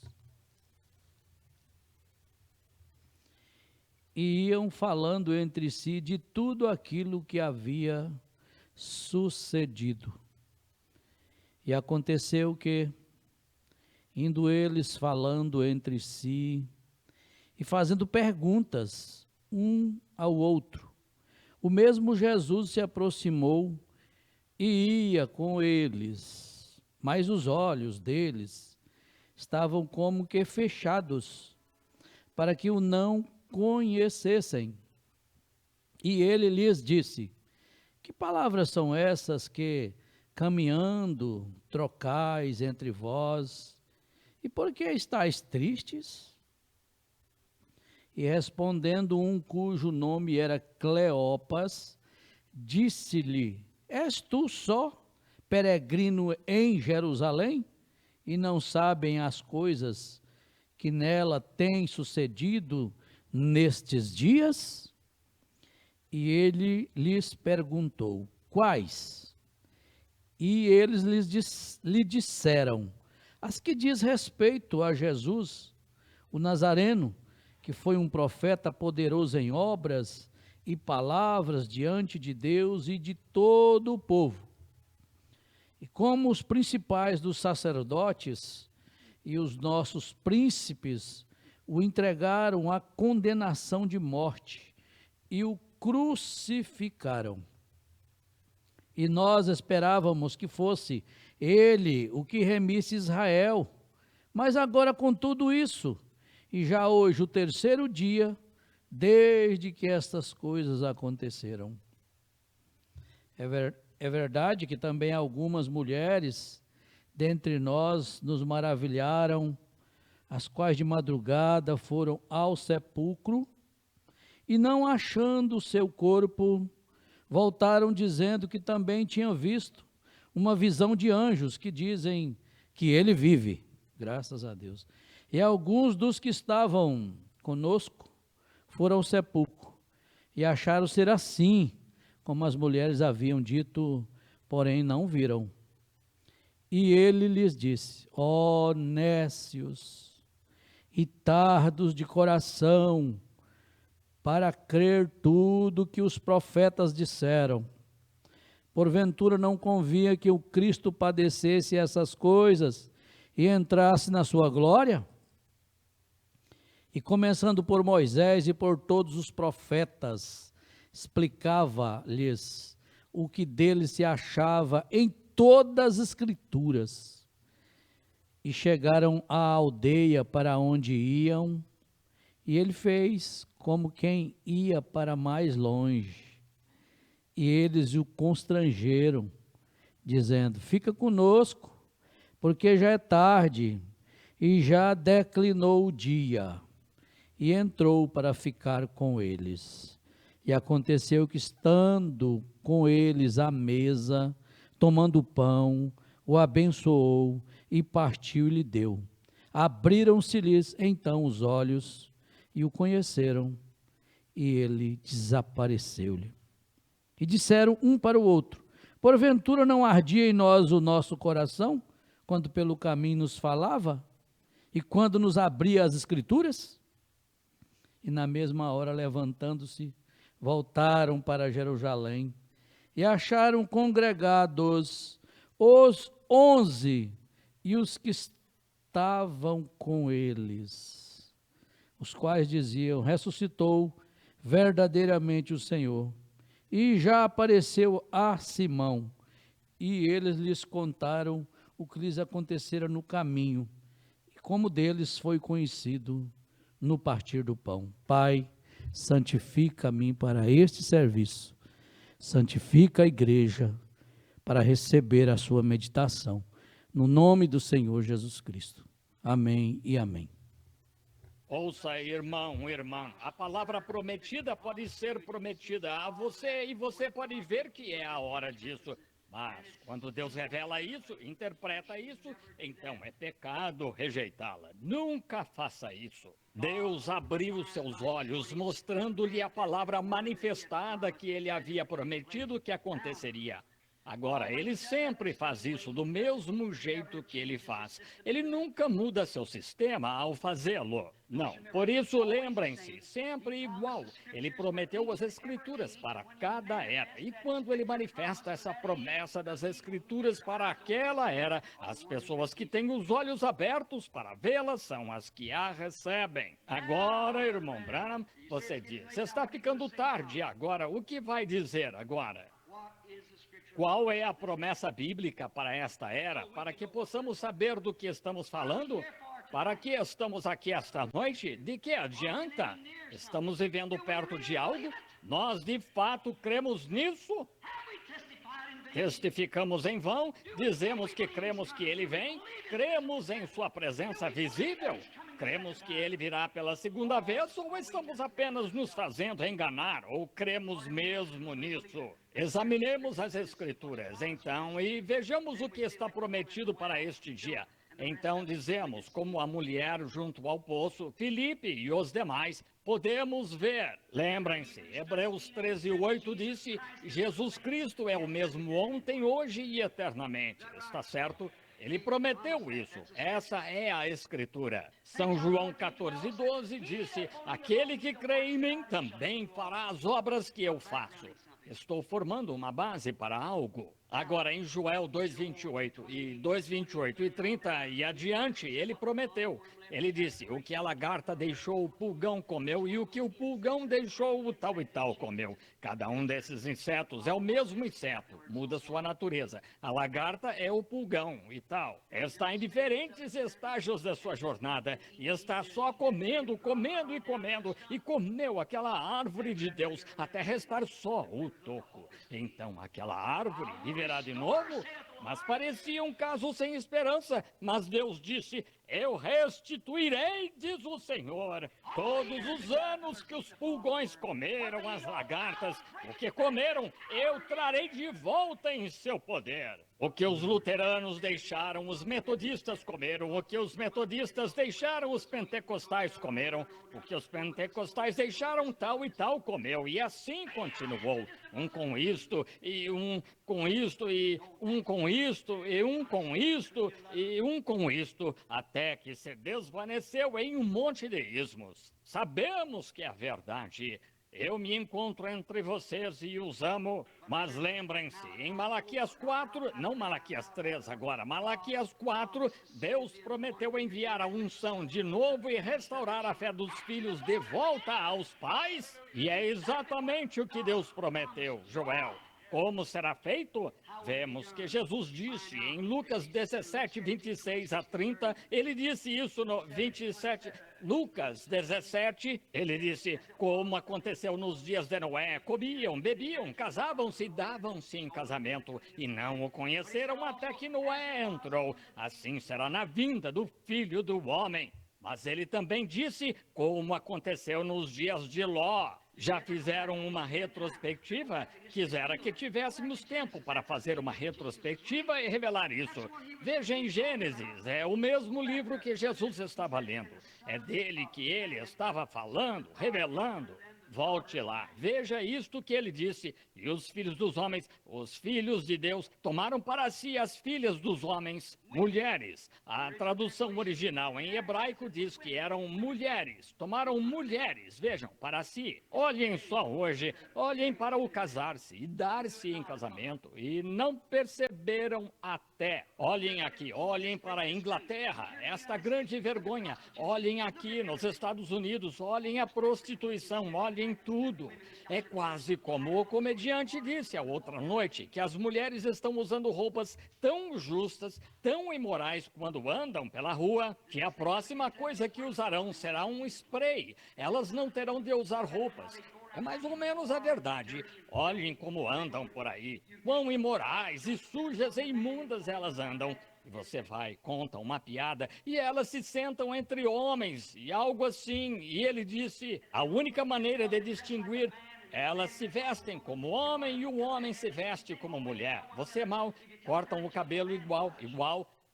E iam falando entre si de tudo aquilo que havia sucedido. E aconteceu que, indo eles falando entre si e fazendo perguntas um ao outro, o mesmo Jesus se aproximou e ia com eles, mas os olhos deles estavam como que fechados, para que o não conhecessem. E ele lhes disse: que palavras são essas que, caminhando, trocais entre vós? E por que estáis tristes? E respondendo um cujo nome era Cleopas, disse-lhe: és tu só peregrino em Jerusalém, e não sabem as coisas que nela têm sucedido nestes dias? E ele lhes perguntou: quais? E eles lhe disseram: as que diz respeito a Jesus, o Nazareno, que foi um profeta poderoso em obras e palavras diante de Deus e de todo o povo. E como os principais dos sacerdotes e os nossos príncipes o entregaram à condenação de morte e o crucificaram. E nós esperávamos que fosse ele o que remisse Israel. Mas agora, com tudo isso, e já hoje o terceiro dia, desde que estas coisas aconteceram. É verdade que também algumas mulheres dentre nós nos maravilharam, as quais de madrugada foram ao sepulcro e, não achando o seu corpo, voltaram dizendo que também tinham visto uma visão de anjos que dizem que ele vive. Graças a Deus. E alguns dos que estavam conosco foram ao sepulcro e acharam ser assim, como as mulheres haviam dito, porém não viram. E ele lhes disse: ó nécios e tardos de coração, para crer tudo que os profetas disseram. Porventura não convinha que o Cristo padecesse essas coisas e entrasse na sua glória? E começando por Moisés e por todos os profetas, explicava-lhes o que dele se achava em todas as Escrituras. E chegaram à aldeia para onde iam, e ele fez como quem ia para mais longe. E eles o constrangeram, dizendo: fica conosco, porque já é tarde, e já declinou o dia. E entrou para ficar com eles. E aconteceu que, estando com eles à mesa, tomando o pão, o abençoou e partiu e lhe deu. Abriram-se-lhes então os olhos e o conheceram, e ele desapareceu-lhe. E disseram um para o outro: porventura não ardia em nós o nosso coração, quando pelo caminho nos falava, e quando nos abria as Escrituras? E na mesma hora, levantando-se, voltaram para Jerusalém e acharam congregados os 11 e os que estavam com eles, os quais diziam: ressuscitou verdadeiramente o Senhor, e já apareceu a Simão. E eles lhes contaram o que lhes acontecera no caminho, e como deles foi conhecido no partir do pão. Pai, santifica-me para este serviço, santifica a igreja para receber a sua meditação, no nome do Senhor Jesus Cristo. Amém e amém. Ouça, irmão, irmã, a palavra prometida pode ser prometida a você e você pode ver que é a hora disso. Mas quando Deus revela isso, interpreta isso, então é pecado rejeitá-la. Nunca faça isso. Deus abriu seus olhos, mostrando-lhe a palavra manifestada que ele havia prometido que aconteceria. Agora, ele sempre faz isso do mesmo jeito que ele faz. Ele nunca muda seu sistema ao fazê-lo. Não, por isso lembrem-se, sempre igual. Ele prometeu as Escrituras para cada era. E quando ele manifesta essa promessa das Escrituras para aquela era, as pessoas que têm os olhos abertos para vê-las são as que a recebem. Agora, irmão Branham, você diz, está ficando tarde agora. O que vai dizer agora? Qual é a promessa bíblica para esta era, para que possamos saber do que estamos falando? Para que estamos aqui esta noite? De que adianta? Estamos vivendo perto de algo? Nós de fato cremos nisso? Testificamos em vão? Dizemos que cremos que ele vem? Cremos em sua presença visível? Cremos que ele virá pela segunda vez ou estamos apenas nos fazendo enganar? Ou cremos mesmo nisso? Examinemos as Escrituras, então, e vejamos o que está prometido para este dia. Então dizemos, como a mulher junto ao poço, Filipe e os demais, podemos ver. Lembrem-se, Hebreus 13:8 disse, Jesus Cristo é o mesmo ontem, hoje e eternamente. Está certo? Ele prometeu isso. Essa é a Escritura. São João 14:12 disse, aquele que crê em mim também fará as obras que eu faço. Estou formando uma base para algo. Agora, em Joel 2:28 e 2:28 e 30 e adiante, ele prometeu. Ele disse, o que a lagarta deixou, o pulgão comeu, e o que o pulgão deixou, o tal e tal comeu. Cada um desses insetos é o mesmo inseto, muda sua natureza. A lagarta é o pulgão e tal. Está em diferentes estágios da sua jornada, e está só comendo, comendo e comendo, e comeu aquela árvore de Deus, até restar só o toco. Então, aquela árvore viverá de novo? Mas parecia um caso sem esperança. Mas Deus disse, eu restituirei, diz o Senhor, todos os anos que os pulgões comeram, as lagartas, o que comeram, eu trarei de volta em seu poder. O que os luteranos deixaram, os metodistas comeram. O que os metodistas deixaram, os pentecostais comeram. O que os pentecostais deixaram, tal e tal comeu. E assim continuou. Um com isto, e um com isto, e um com isto, e um com isto, e um com isto, até que se desvaneceu em um monte de ismos. Sabemos que é verdade. Eu me encontro entre vocês e os amo, mas lembrem-se, em Malaquias 4, não Malaquias 3 agora, Malaquias 4, Deus prometeu enviar a unção de novo e restaurar a fé dos filhos de volta aos pais. E é exatamente o que Deus prometeu, Joel. Como será feito? Vemos que Jesus disse em Lucas 17, 26 a 30, ele disse isso no 27, Lucas 17, ele disse, como aconteceu nos dias de Noé, comiam, bebiam, casavam-se e davam-se em casamento, e não o conheceram até que Noé entrou. Assim será na vinda do Filho do Homem. Mas ele também disse, como aconteceu nos dias de Ló. Já fizeram uma retrospectiva? Quisera que tivéssemos tempo para fazer uma retrospectiva e revelar isso. Veja em Gênesis, é o mesmo livro que Jesus estava lendo. É dele que ele estava falando, revelando. Volte lá, veja isto que ele disse. E os filhos dos homens, os filhos de Deus, tomaram para si as filhas dos homens, mulheres. A tradução original em hebraico diz que eram mulheres. Tomaram mulheres, vejam, para si. Olhem só hoje, olhem para o casar-se e dar-se em casamento e não perceberam até. Olhem aqui, olhem para a Inglaterra, esta grande vergonha. Olhem aqui nos Estados Unidos, olhem a prostituição, olhem tudo. É quase como o comediante disse a outra noite, que as mulheres estão usando roupas tão justas, tão imorais quando andam pela rua, que a próxima coisa que usarão será um spray. Elas não terão de usar roupas. É mais ou menos a verdade. Olhem como andam por aí. Quão imorais e sujas e imundas elas andam. E você vai, conta uma piada, e elas se sentam entre homens, e algo assim. E ele disse, a única maneira de distinguir, elas se vestem como homem e o homem se veste como mulher. Você mal, cortam o cabelo igual.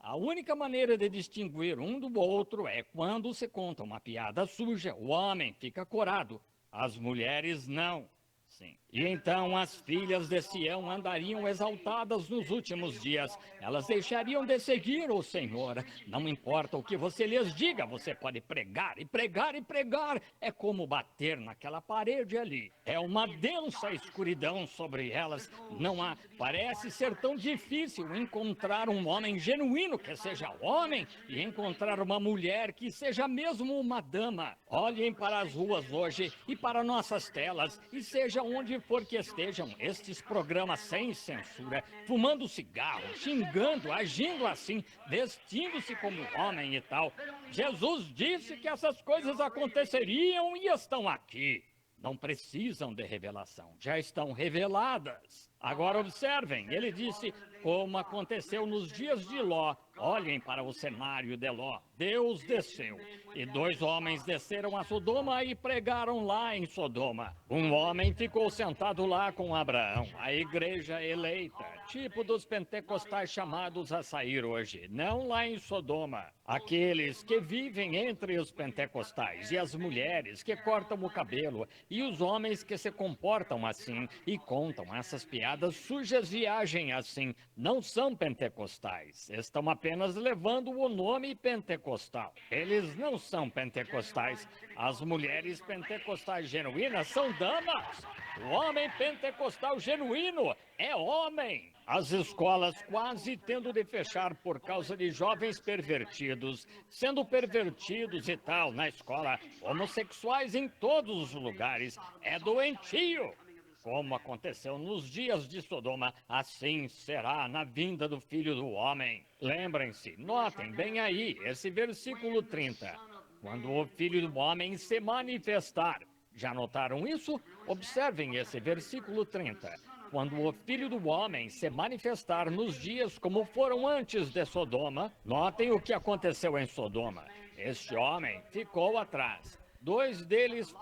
A única maneira de distinguir um do outro é quando se conta uma piada suja, o homem fica corado, as mulheres não. Sim. E então as filhas de Sião andariam exaltadas nos últimos dias. Elas deixariam de seguir o Senhor. Não importa o que você lhes diga, você pode pregar e pregar e pregar. É como bater naquela parede ali. É uma densa escuridão sobre elas. Não há. Parece ser tão difícil encontrar um homem genuíno que seja homem e encontrar uma mulher que seja mesmo uma dama. Olhem para as ruas hoje e para nossas telas e seja onde for que estejam estes programas sem censura, fumando cigarro, xingando, agindo assim, vestindo-se como homem e tal. Jesus disse que essas coisas aconteceriam e estão aqui. Não precisam de revelação, já estão reveladas. Agora observem, ele disse, como aconteceu nos dias de Ló. Olhem para o cenário de Ló. Deus desceu, e 2 homens desceram a Sodoma e pregaram lá em Sodoma. Um homem ficou sentado lá com Abraão, a igreja eleita, tipo dos pentecostais chamados a sair hoje, não lá em Sodoma. Aqueles que vivem entre os pentecostais, e as mulheres que cortam o cabelo, e os homens que se comportam assim, e contam essas piadas sujas e agem assim, não são pentecostais, estão apenas levando o nome pentecostal. Eles não são pentecostais. As mulheres pentecostais genuínas são damas. O homem pentecostal genuíno é homem. As escolas quase tendo de fechar por causa de jovens pervertidos, sendo pervertidos e tal na escola, homossexuais em todos os lugares. É doentio. Como aconteceu nos dias de Sodoma, assim será na vinda do Filho do Homem. Lembrem-se, notem bem aí esse versículo 30. Quando o Filho do Homem se manifestar. Já notaram isso? Observem esse versículo 30. Quando o Filho do Homem se manifestar nos dias como foram antes de Sodoma, notem o que aconteceu em Sodoma. Este homem ficou atrás. 2 deles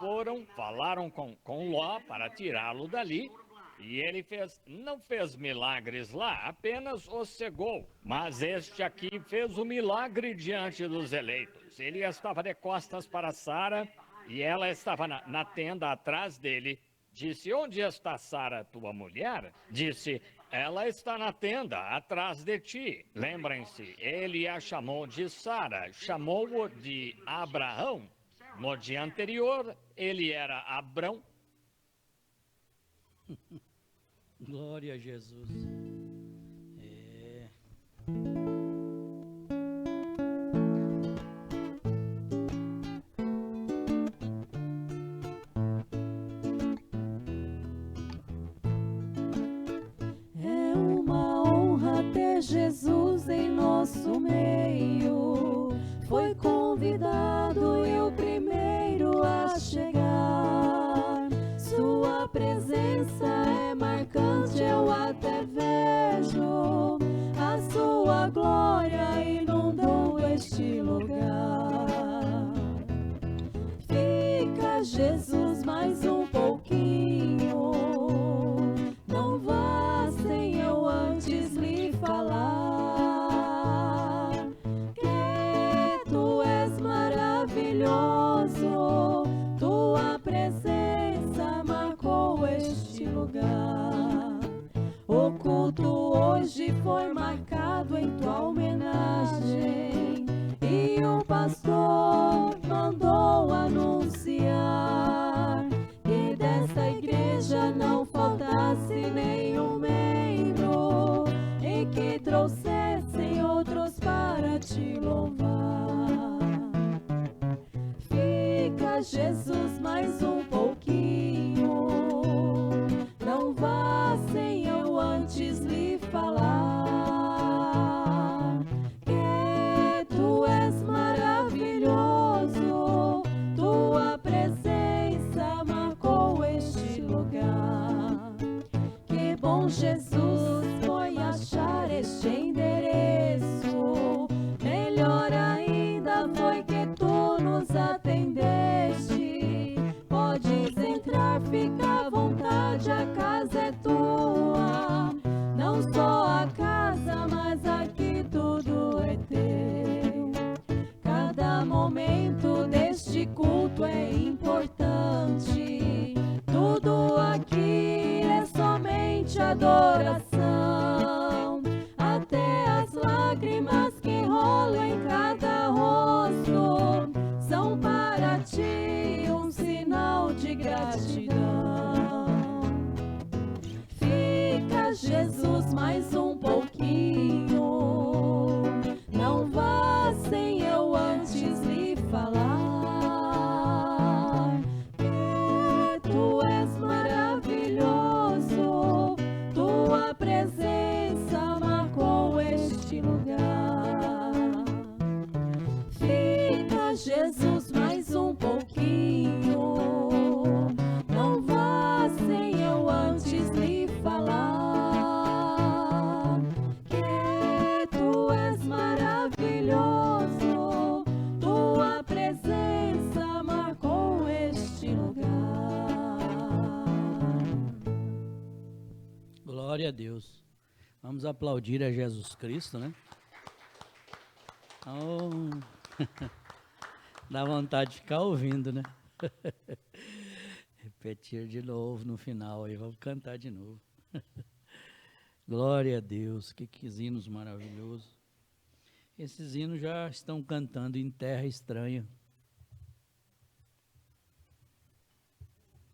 falaram com Ló para tirá-lo dali, e ele não fez milagres lá, apenas os cegou. Mas este aqui fez o milagre diante dos eleitos. Ele estava de costas para Sara, e ela estava na tenda atrás dele. Disse, onde está Sara, tua mulher? Disse, ela está na tenda, atrás de ti. Lembrem-se, ele a chamou de Sara, chamou-o de Abraão. No dia anterior, ele era Abrão. Glória a Jesus. É uma honra ter Jesus em nosso meio. Foi convidado e o primeiro a chegar. Sua presença é marcante, eu até vejo. A sua glória inundou este lugar. Fica, Jesus, mais um pouquinho. Não vá sem eu antes lhe falar que tu és maravilhoso. Tua presença hoje foi marcado em tua homenagem, e o pastor mandou anunciar que dessa igreja não faltasse nenhum membro e que trouxessem outros para te louvar. Fica, Jesus, mais um pouquinho, não vá sem eu antes lhe falar que tu és maravilhoso, tua presença marcou este lugar. Que bom, Jesus, foi achar este endereço, melhor ainda foi que tu nos atendeste. Podes entrar, fica à vontade, a casa é tua. Não só a casa, mas aqui tudo é teu. Cada momento deste culto é importante. Tudo aqui é somente adoração. Até as lágrimas que rolam em cada rosto são para ti um sinal de gratidão. Fica, Jesus, mais um pouquinho, não vá sem eu antes lhe falar que tu és maravilhoso, tua presença marcou este lugar. Fica, Jesus, mais um pouquinho, não vá sem eu antes lhe falar que tu és maravilhoso, tua presença marcou este lugar. Glória a Deus. Vamos aplaudir a Jesus Cristo, né? Oh, dá vontade de ficar ouvindo, né? Repetir de novo no final, aí vamos cantar de novo. Glória a Deus, que hinos maravilhosos. Esses hinos já estão cantando em terra estranha.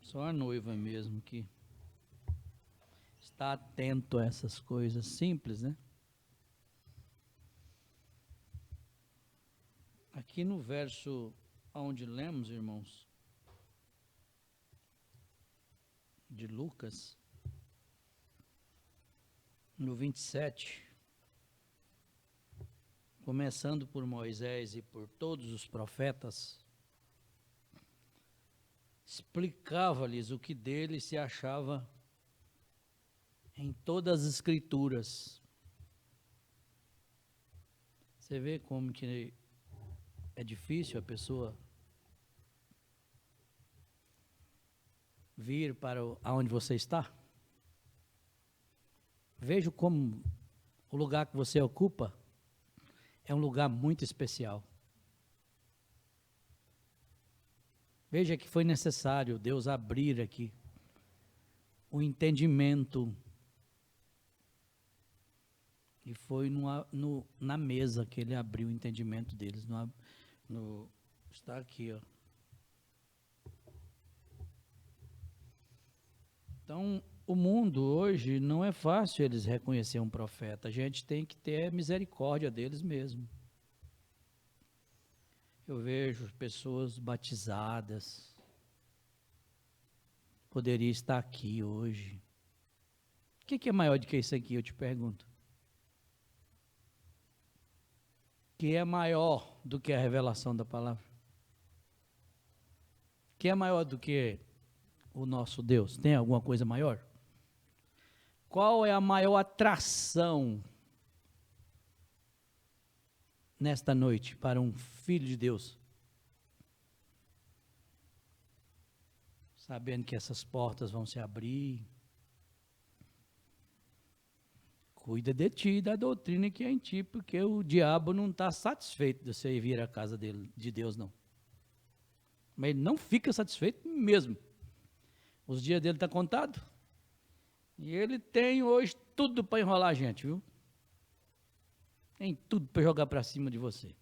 Só a noiva mesmo que está atento a essas coisas simples, né? Aqui no verso onde lemos, irmãos, de Lucas, no 27, começando por Moisés e por todos os profetas, explicava-lhes o que dele se achava em todas as escrituras. Você vê como que é difícil a pessoa vir para aonde você está? Veja como o lugar que você ocupa é um lugar muito especial. Veja que foi necessário Deus abrir aqui o entendimento. E foi na mesa que ele abriu o entendimento deles. Está aqui, ó. Então, o mundo hoje não é fácil eles reconhecer um profeta. A gente tem que ter misericórdia deles mesmo. Eu vejo pessoas batizadas. Poderia estar aqui hoje. O que é maior do que isso aqui, eu te pergunto? O que é maior do que a revelação da palavra? O que é maior do que o nosso Deus? Tem alguma coisa maior? Qual é a maior atração nesta noite para um filho de Deus? Sabendo que essas portas vão se abrir. Cuida de ti e da doutrina que é em ti, porque o diabo não está satisfeito de você vir à casa de Deus, não. Mas ele não fica satisfeito mesmo. Os dias dele estão contados. E ele tem hoje tudo para enrolar a gente, viu? Tem tudo para jogar para cima de você.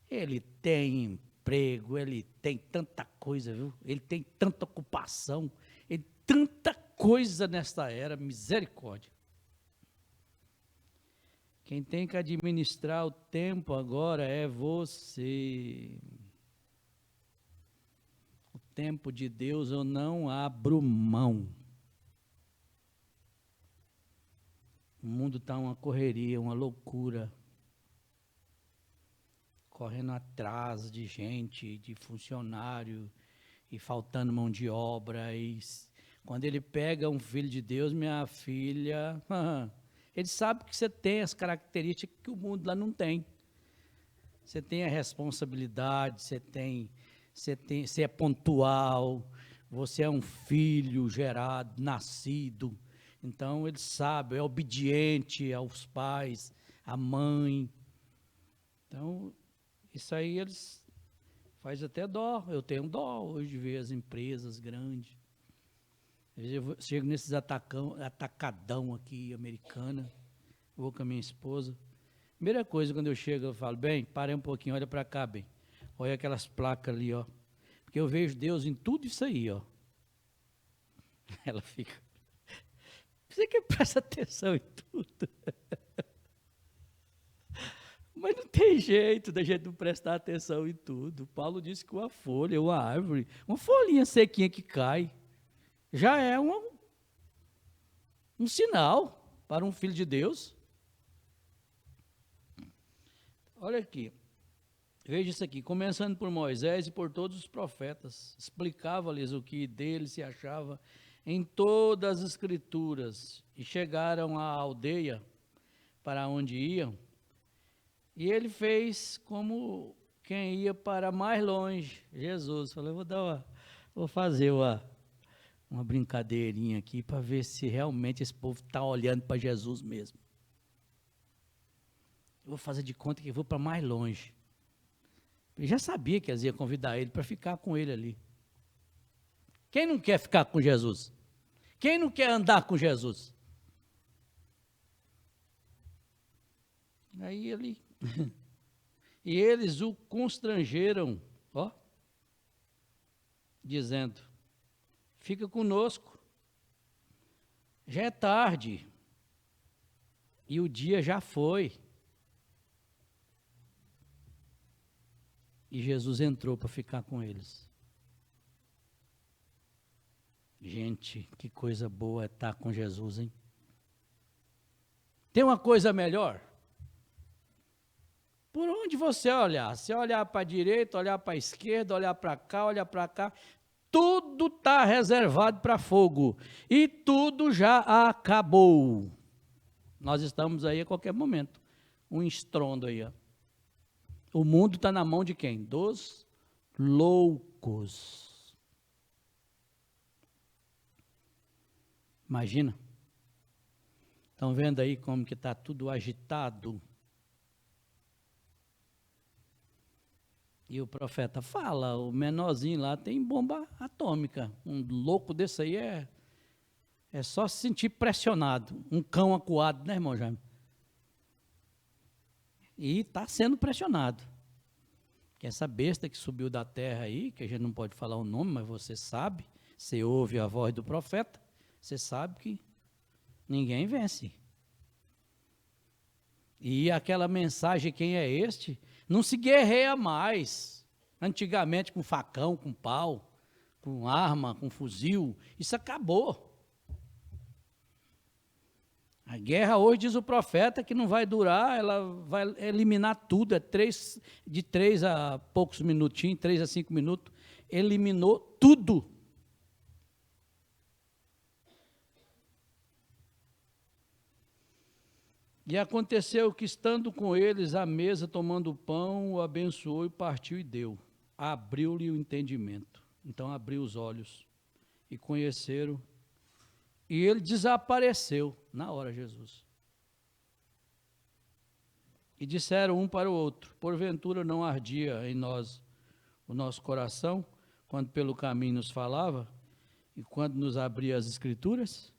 Ele tem emprego, ele tem tanta coisa, viu? Ele tem tanta ocupação, ele tanta coisa nesta era, misericórdia. Quem tem que administrar o tempo agora é você. O tempo de Deus eu não abro mão. O mundo está uma correria, uma loucura. Correndo atrás de gente, de funcionário, e faltando mão de obra. E quando ele pega um filho de Deus, minha filha, ele sabe que você tem as características que o mundo lá não tem. Você tem a responsabilidade, você é pontual, você é um filho gerado, nascido. Então ele sabe, é obediente aos pais, à mãe. Então, isso aí eles faz até dó. Eu tenho dó hoje de ver as empresas grandes. Eu chego nesses atacadão aqui, americana, vou com a minha esposa. Primeira coisa, quando eu chego, eu falo, bem, parei um pouquinho, olha para cá, bem. Olha aquelas placas ali, ó. Porque eu vejo Deus em tudo isso aí, ó. Ela fica... Você que presta atenção em tudo. Mas não tem jeito da gente não prestar atenção em tudo. Paulo disse que uma folha, uma árvore, uma folhinha sequinha que cai, já é um sinal para um filho de Deus. Olha aqui, veja isso aqui, começando por Moisés e por todos os profetas, explicava-lhes o que dele se achava em todas as escrituras, e chegaram à aldeia para onde iam, e ele fez como quem ia para mais longe. Jesus falou, vou fazer uma brincadeirinha aqui para ver se realmente esse povo está olhando para Jesus mesmo. Eu vou fazer de conta que vou para mais longe. Eu já sabia que eles iam convidar ele para ficar com ele ali. Quem não quer ficar com Jesus? Quem não quer andar com Jesus? Aí ele... E eles o constrangeram, ó, dizendo, fica conosco, já é tarde, e o dia já foi. E Jesus entrou para ficar com eles. Gente, que coisa boa é estar com Jesus, hein? Tem uma coisa melhor? Por onde você olhar, se olhar para a direita, olhar para a esquerda, olhar para cá, tudo está reservado para fogo, e tudo já acabou. Nós estamos aí a qualquer momento, um estrondo aí, ó. O mundo está na mão de quem? Dos loucos. Imagina. Estão vendo aí como que está tudo agitado? E o profeta fala, o menorzinho lá tem bomba atômica. Um louco desse aí é só se sentir pressionado. Um cão acuado, né, irmão Jaime? E está sendo pressionado. Que essa besta que subiu da terra aí, que a gente não pode falar o nome, mas você sabe, você ouve a voz do profeta, você sabe que ninguém vence. E aquela mensagem, quem é este? Não se guerreia mais. Antigamente com facão, com pau, com arma, com fuzil, isso acabou. A guerra hoje, diz o profeta, que não vai durar, ela vai eliminar tudo, de 3 a poucos minutinhos, 3 a 5 minutos, eliminou tudo. E aconteceu que, estando com eles à mesa, tomando o pão, o abençoou e partiu e deu. Abriu-lhe o entendimento. Então abriu os olhos e conheceram. E ele desapareceu na hora, Jesus. E disseram um para o outro, porventura não ardia em nós o nosso coração, quando pelo caminho nos falava, e quando nos abria as Escrituras?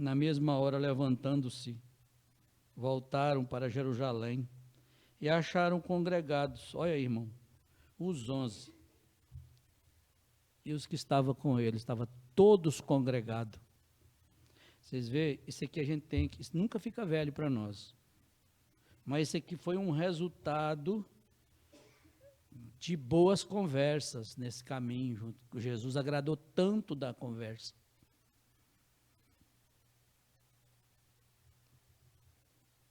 Na mesma hora, levantando-se, voltaram para Jerusalém e acharam congregados, olha aí, irmão, os 11 e os que estavam com ele, estavam todos congregados. Vocês veem, isso aqui a gente tem que, isso nunca fica velho para nós, mas isso aqui foi um resultado de boas conversas nesse caminho junto com Jesus. Agradou tanto da conversa.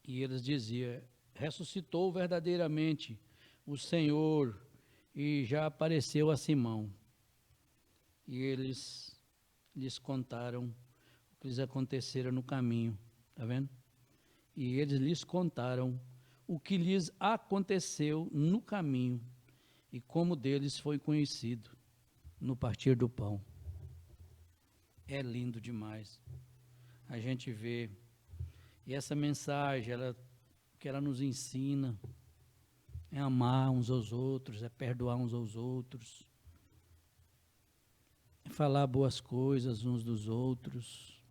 E eles diziam, ressuscitou verdadeiramente o Senhor e já apareceu a Simão. E eles lhes contaram o que lhes acontecera no caminho, está vendo? E eles lhes contaram o que lhes aconteceu no caminho e como deles foi conhecido no partir do pão. É lindo demais a gente vê. E essa mensagem, que ela nos ensina, é amar uns aos outros, é perdoar uns aos outros, é falar boas coisas uns dos outros,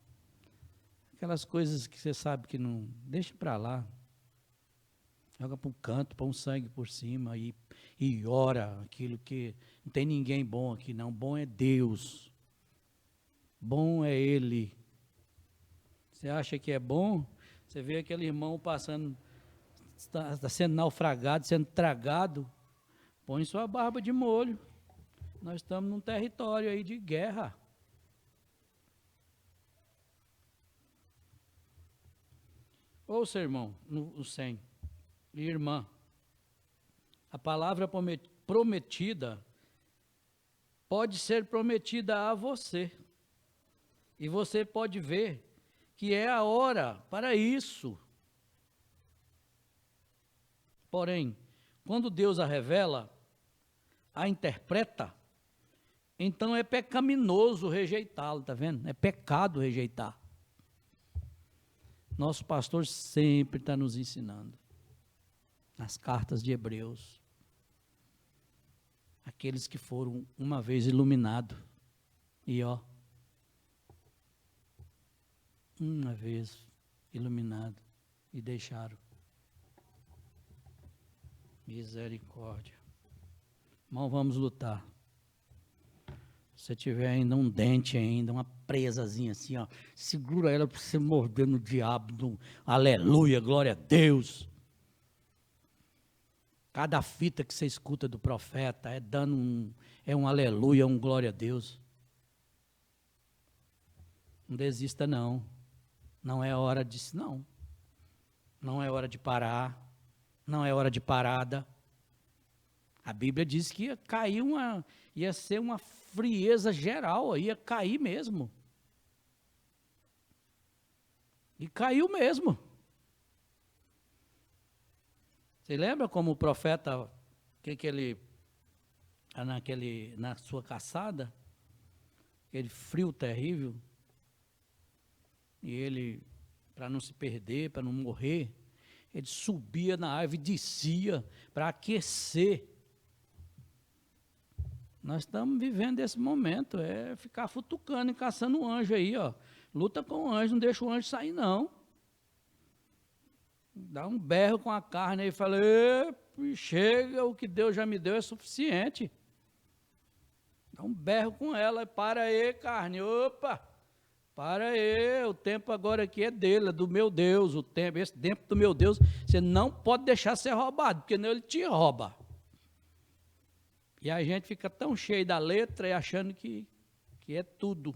aquelas coisas que você sabe que não, deixa para lá, joga para um canto, põe um sangue por cima e ora aquilo que não tem ninguém bom aqui não, bom é Deus, bom é Ele. Você acha que é bom? Você vê aquele irmão passando, está sendo naufragado, sendo tragado, põe sua barba de molho. Nós estamos num território aí de guerra. Ouça, irmão, no 100, irmã, a palavra prometida pode ser prometida a você. E você pode ver que é a hora para isso. Porém, quando Deus a revela, a interpreta, então é pecaminoso rejeitá-lo, está vendo? É pecado rejeitar. Nosso pastor sempre está nos ensinando, nas cartas de Hebreus, aqueles que foram uma vez iluminados, e uma vez iluminado e deixaram. Misericórdia. Irmão, vamos lutar. Se tiver ainda um dente ainda, uma presazinha assim, segura ela para você morder no diabo. Aleluia, glória a Deus. Cada fita que você escuta do profeta é um aleluia, um glória a Deus. Não desista não. Não é hora disso, não. Não é hora de parar. Não é hora de parada. A Bíblia diz que ia ser uma frieza geral, ia cair mesmo. E caiu mesmo. Você lembra como o profeta, na sua caçada, aquele frio terrível, e ele, para não se perder, para não morrer, ele subia na árvore e descia para aquecer. Nós estamos vivendo esse momento, é ficar futucando e caçando um anjo aí, luta com o anjo, não deixa o anjo sair não. Dá um berro com a carne aí e fala, chega, o que Deus já me deu é suficiente. Dá um berro com ela, para aí carne, opa! Para aí, o tempo agora aqui é dele, é do meu Deus, esse tempo do meu Deus, você não pode deixar ser roubado, porque senão ele te rouba. E a gente fica tão cheio da letra e achando que é tudo.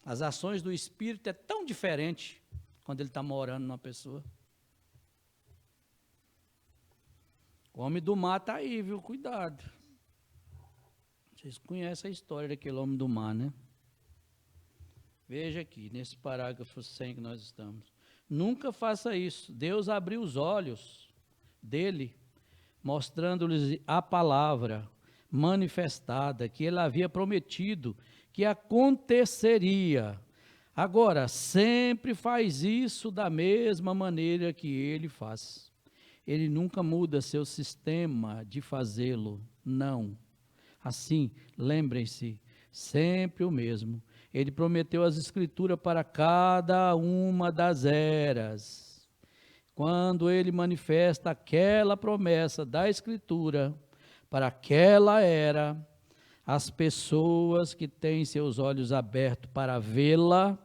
As ações do Espírito é tão diferente quando ele está morando numa pessoa. O homem do mar está aí, viu? Cuidado. Vocês conhecem a história daquele homem do mar, né? Veja aqui, nesse parágrafo 100 que nós estamos. Nunca faça isso. Deus abriu os olhos dele, mostrando-lhes a palavra manifestada, que ele havia prometido que aconteceria. Agora, sempre faz isso da mesma maneira que ele faz. Ele nunca muda seu sistema de fazê-lo, não. Assim, lembrem-se, sempre o mesmo. Ele prometeu as Escrituras para cada uma das eras. Quando ele manifesta aquela promessa da Escritura para aquela era, as pessoas que têm seus olhos abertos para vê-la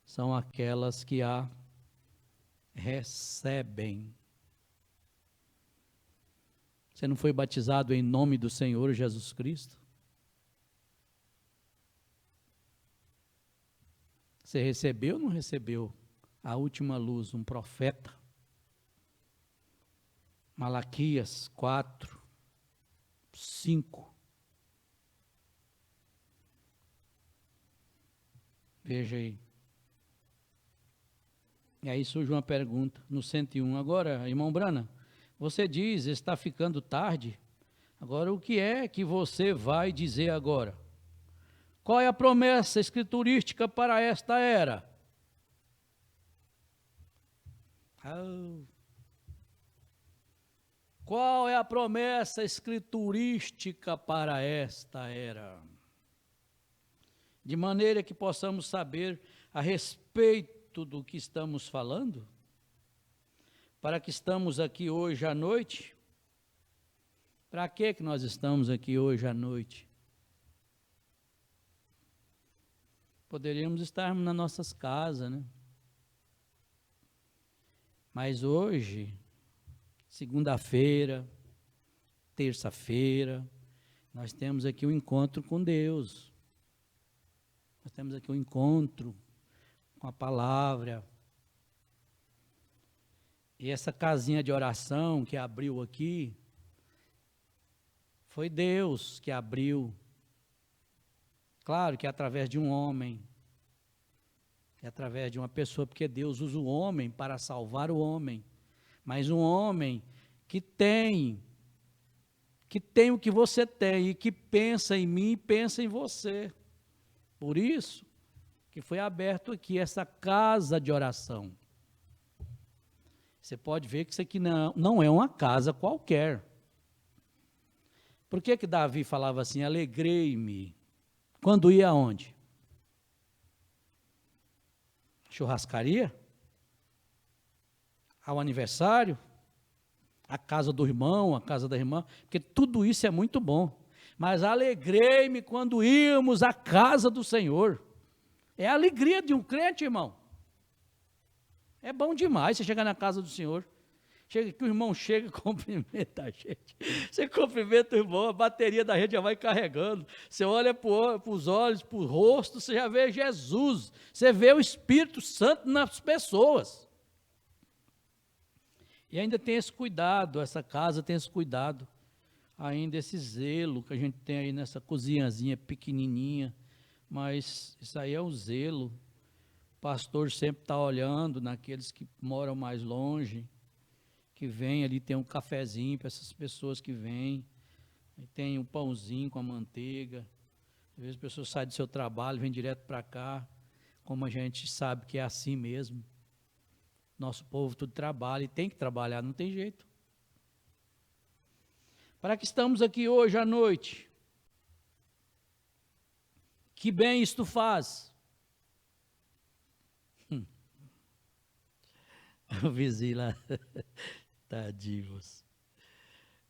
são aquelas que a recebem. Você não foi batizado em nome do Senhor Jesus Cristo? Você recebeu ou não recebeu a última luz, um profeta? Malaquias 4, 5. Veja aí. E aí surge uma pergunta no 101. Agora, irmão Brana, você diz, está ficando tarde. Agora, o que é que você vai dizer agora? Qual é a promessa escriturística para esta era? Qual é a promessa escriturística para esta era? De maneira que possamos saber a respeito do que estamos falando? Para que estamos aqui hoje à noite? Para que nós estamos aqui hoje à noite? Poderíamos estar nas nossas casas, né? Mas hoje, segunda-feira, terça-feira, nós temos aqui um encontro com Deus. Nós temos aqui um encontro com a palavra. E essa casinha de oração que abriu aqui, foi Deus que abriu. Claro que é através de um homem, é através de uma pessoa, porque Deus usa o homem para salvar o homem. Mas um homem que tem o que você tem e que pensa em mim e pensa em você. Por isso que foi aberto aqui essa casa de oração. Você pode ver que isso aqui não é uma casa qualquer. Por que Davi falava assim, alegrei-me, quando ia aonde? Churrascaria? Ao aniversário? A casa do irmão, a casa da irmã? Porque tudo isso é muito bom. Mas alegrei-me quando íamos à casa do Senhor. É a alegria de um crente, irmão. É bom demais você chegar na casa do Senhor. Chega que o irmão chega e cumprimenta a gente. Você cumprimenta o irmão, a bateria da rede já vai carregando. Você olha para os olhos, para o rosto, você já vê Jesus. Você vê o Espírito Santo nas pessoas. E ainda tem esse cuidado, essa casa tem esse cuidado. Ainda esse zelo que a gente tem aí nessa cozinhazinha pequenininha. Mas isso aí é o zelo. O pastor sempre está olhando naqueles que moram mais longe, que vem ali, tem um cafezinho para essas pessoas que vêm, tem um pãozinho com a manteiga. Às vezes as pessoas saem do seu trabalho, vêm direto para cá, como a gente sabe que é assim mesmo. Nosso povo tudo trabalha e tem que trabalhar, não tem jeito. Para que estamos aqui hoje à noite? Que bem isto faz? O vizinho lá, tadinhos.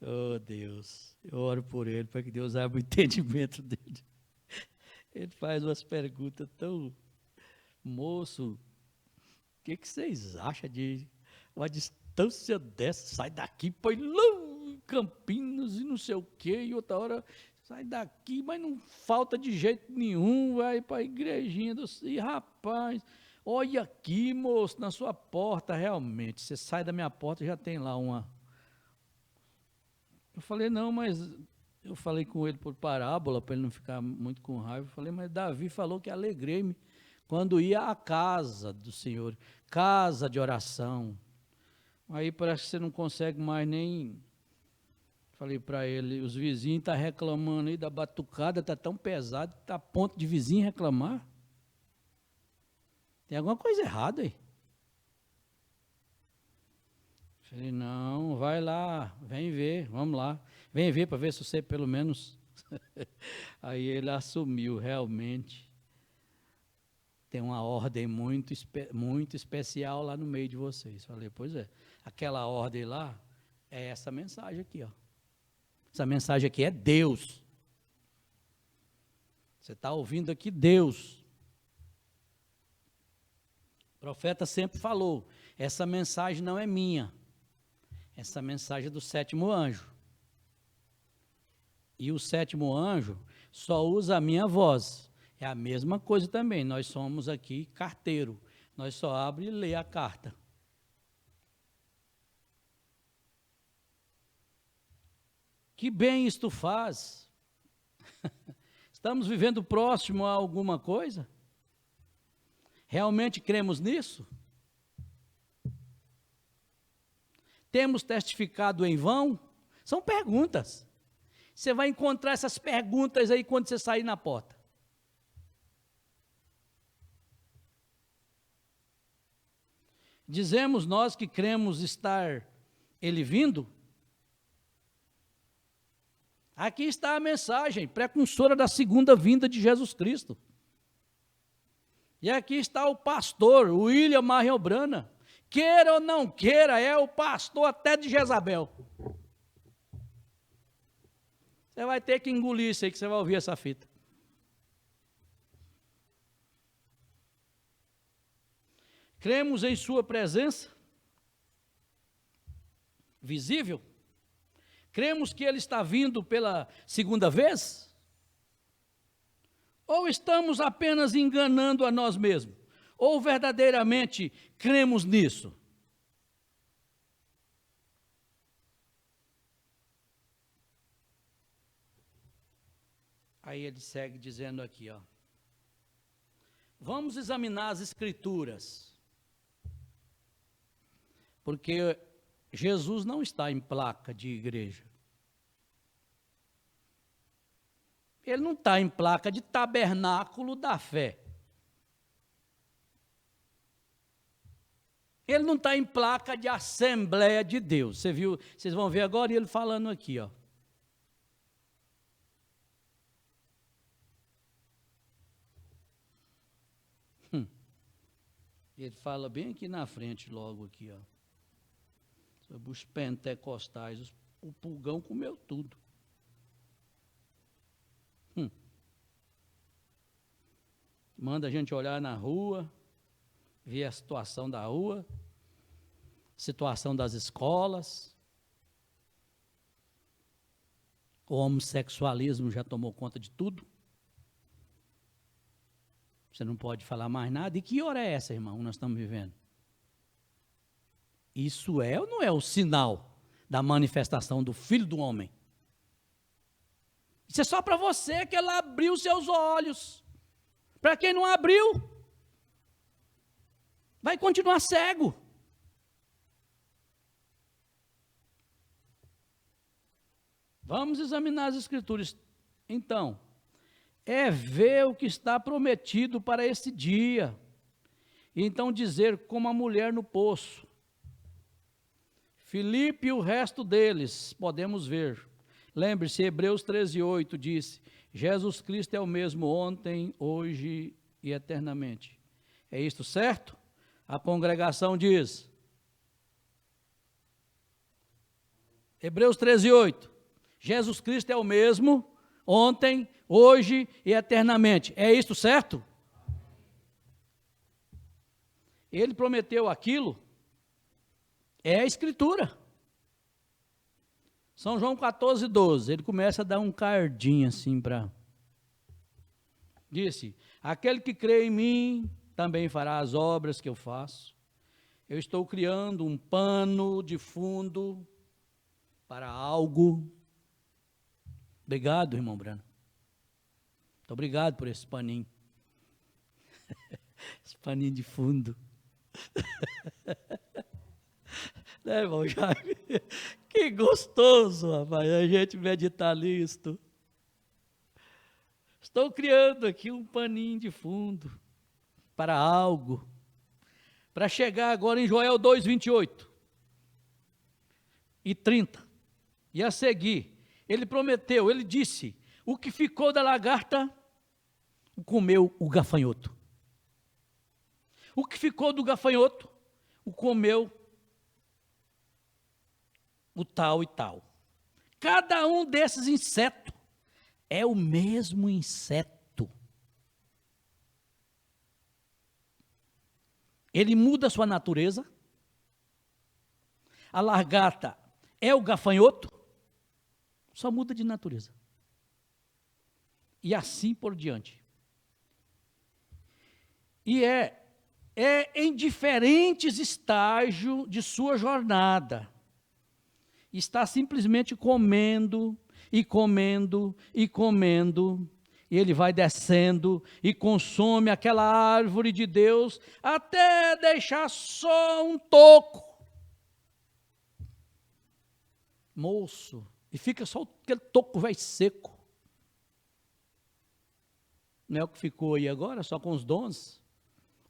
Oh Deus, eu oro por ele, para que Deus abra o entendimento dele. Ele faz umas perguntas tão... Moço, o que vocês acham de uma distância dessa? Sai daqui, põe lá em Campinas e não sei o quê, e outra hora sai daqui, mas não falta de jeito nenhum, vai para a igrejinha do... E rapaz... Olha aqui, moço, na sua porta, realmente, você sai da minha porta, já tem lá uma... Eu falei, não, mas... Eu falei com ele por parábola, para ele não ficar muito com raiva. Eu falei, mas Davi falou que alegrei-me quando ia à casa do Senhor, casa de oração. Aí parece que você não consegue mais nem... Falei para ele, os vizinhos estão reclamando aí da batucada, está tão pesado, está a ponto de vizinho reclamar. Tem alguma coisa errada aí. Falei, não, vai lá, vem ver, vamos lá. Vem ver para ver se você pelo menos... Aí ele assumiu realmente. Tem uma ordem muito especial lá no meio de vocês. Falei, pois é, aquela ordem lá é essa mensagem aqui, ó. Essa mensagem aqui é Deus. Você está ouvindo aqui Deus. O profeta sempre falou, essa mensagem não é minha. Essa mensagem é do sétimo anjo. E o sétimo anjo só usa a minha voz. É a mesma coisa também, nós somos aqui carteiro. Nós só abre e lê a carta. Que bem isto faz? Estamos vivendo próximo a alguma coisa? Realmente cremos nisso? Temos testificado em vão? São perguntas. Você vai encontrar essas perguntas aí quando você sair na porta. Dizemos nós que cremos estar ele vindo? Aqui está a mensagem precursora da segunda vinda de Jesus Cristo. E aqui está o pastor, o William Marion Branham. Queira ou não queira, é o pastor até de Jezabel. Você vai ter que engolir isso aí que você vai ouvir essa fita. Cremos em sua presença visível? Cremos que ele está vindo pela segunda vez? Ou estamos apenas enganando a nós mesmos? Ou verdadeiramente cremos nisso? Aí ele segue dizendo aqui, ó. Vamos examinar as Escrituras. Porque Jesus não está em placa de igreja. Ele não está em placa de tabernáculo da fé. Ele não está em placa de Assembleia de Deus. Você viu, vocês vão ver agora ele falando aqui, ó. Ele fala bem aqui na frente, logo aqui, ó. Sobre os pentecostais, o pulgão comeu tudo. Manda a gente olhar na rua, ver a situação da rua, situação das escolas. O homossexualismo já tomou conta de tudo. Você não pode falar mais nada. E que hora é essa, irmão, nós estamos vivendo? Isso é ou não é o sinal da manifestação do Filho do Homem? Isso é só para você que ela abriu seus olhos. Para quem não abriu, vai continuar cego. Vamos examinar as Escrituras. Então, é ver o que está prometido para esse dia. E então dizer como a mulher no poço. Filipe e o resto deles, podemos ver. Lembre-se, Hebreus 13:8 diz, Jesus Cristo é o mesmo ontem, hoje e eternamente. É isto certo? A congregação diz. Hebreus 13:8. Jesus Cristo é o mesmo ontem, hoje e eternamente. É isto certo? Ele prometeu aquilo. É a Escritura. São João 14:12, ele começa a dar um cardinho assim para... Disse, aquele que crê em mim, também fará as obras que eu faço. Eu estou criando um pano de fundo para algo. Obrigado, irmão Brano. Muito obrigado por esse paninho. Esse paninho de fundo. Né, irmão Jaime? Que gostoso, rapaz, a gente meditar nisto. Estou criando aqui um paninho de fundo para algo. Para chegar agora em Joel 2:28 e 30. E a seguir, ele prometeu, ele disse, o que ficou da lagarta, comeu o gafanhoto. O que ficou do gafanhoto, o comeu o tal e tal. Cada um desses insetos é o mesmo inseto. Ele muda a sua natureza. A lagarta é o gafanhoto, só muda de natureza. E assim por diante. E é em diferentes estágios de sua jornada. Está simplesmente comendo, e comendo, e comendo, e ele vai descendo e consome aquela árvore de Deus até deixar só um toco. Moço, e fica só aquele toco vai seco. Não é o que ficou aí agora, só com os dons?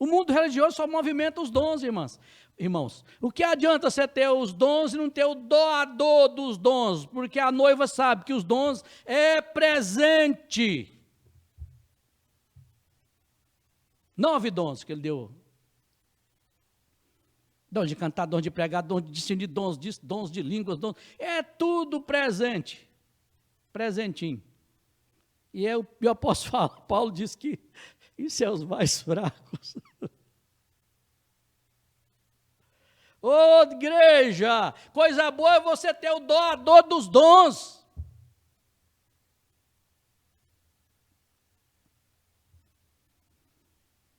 O mundo religioso só movimenta os dons, irmãs. Irmãos, o que adianta você ter os dons e não ter o doador dos dons? Porque a noiva sabe que os dons é presente. 9 dons que ele deu. Dons de cantar, dons de pregar, dons de discernir, dons de línguas, dons. É tudo presente. Presentinho. E eu posso falar, Paulo diz que isso é os mais fracos. Ô igreja, coisa boa é você ter o doador dos dons.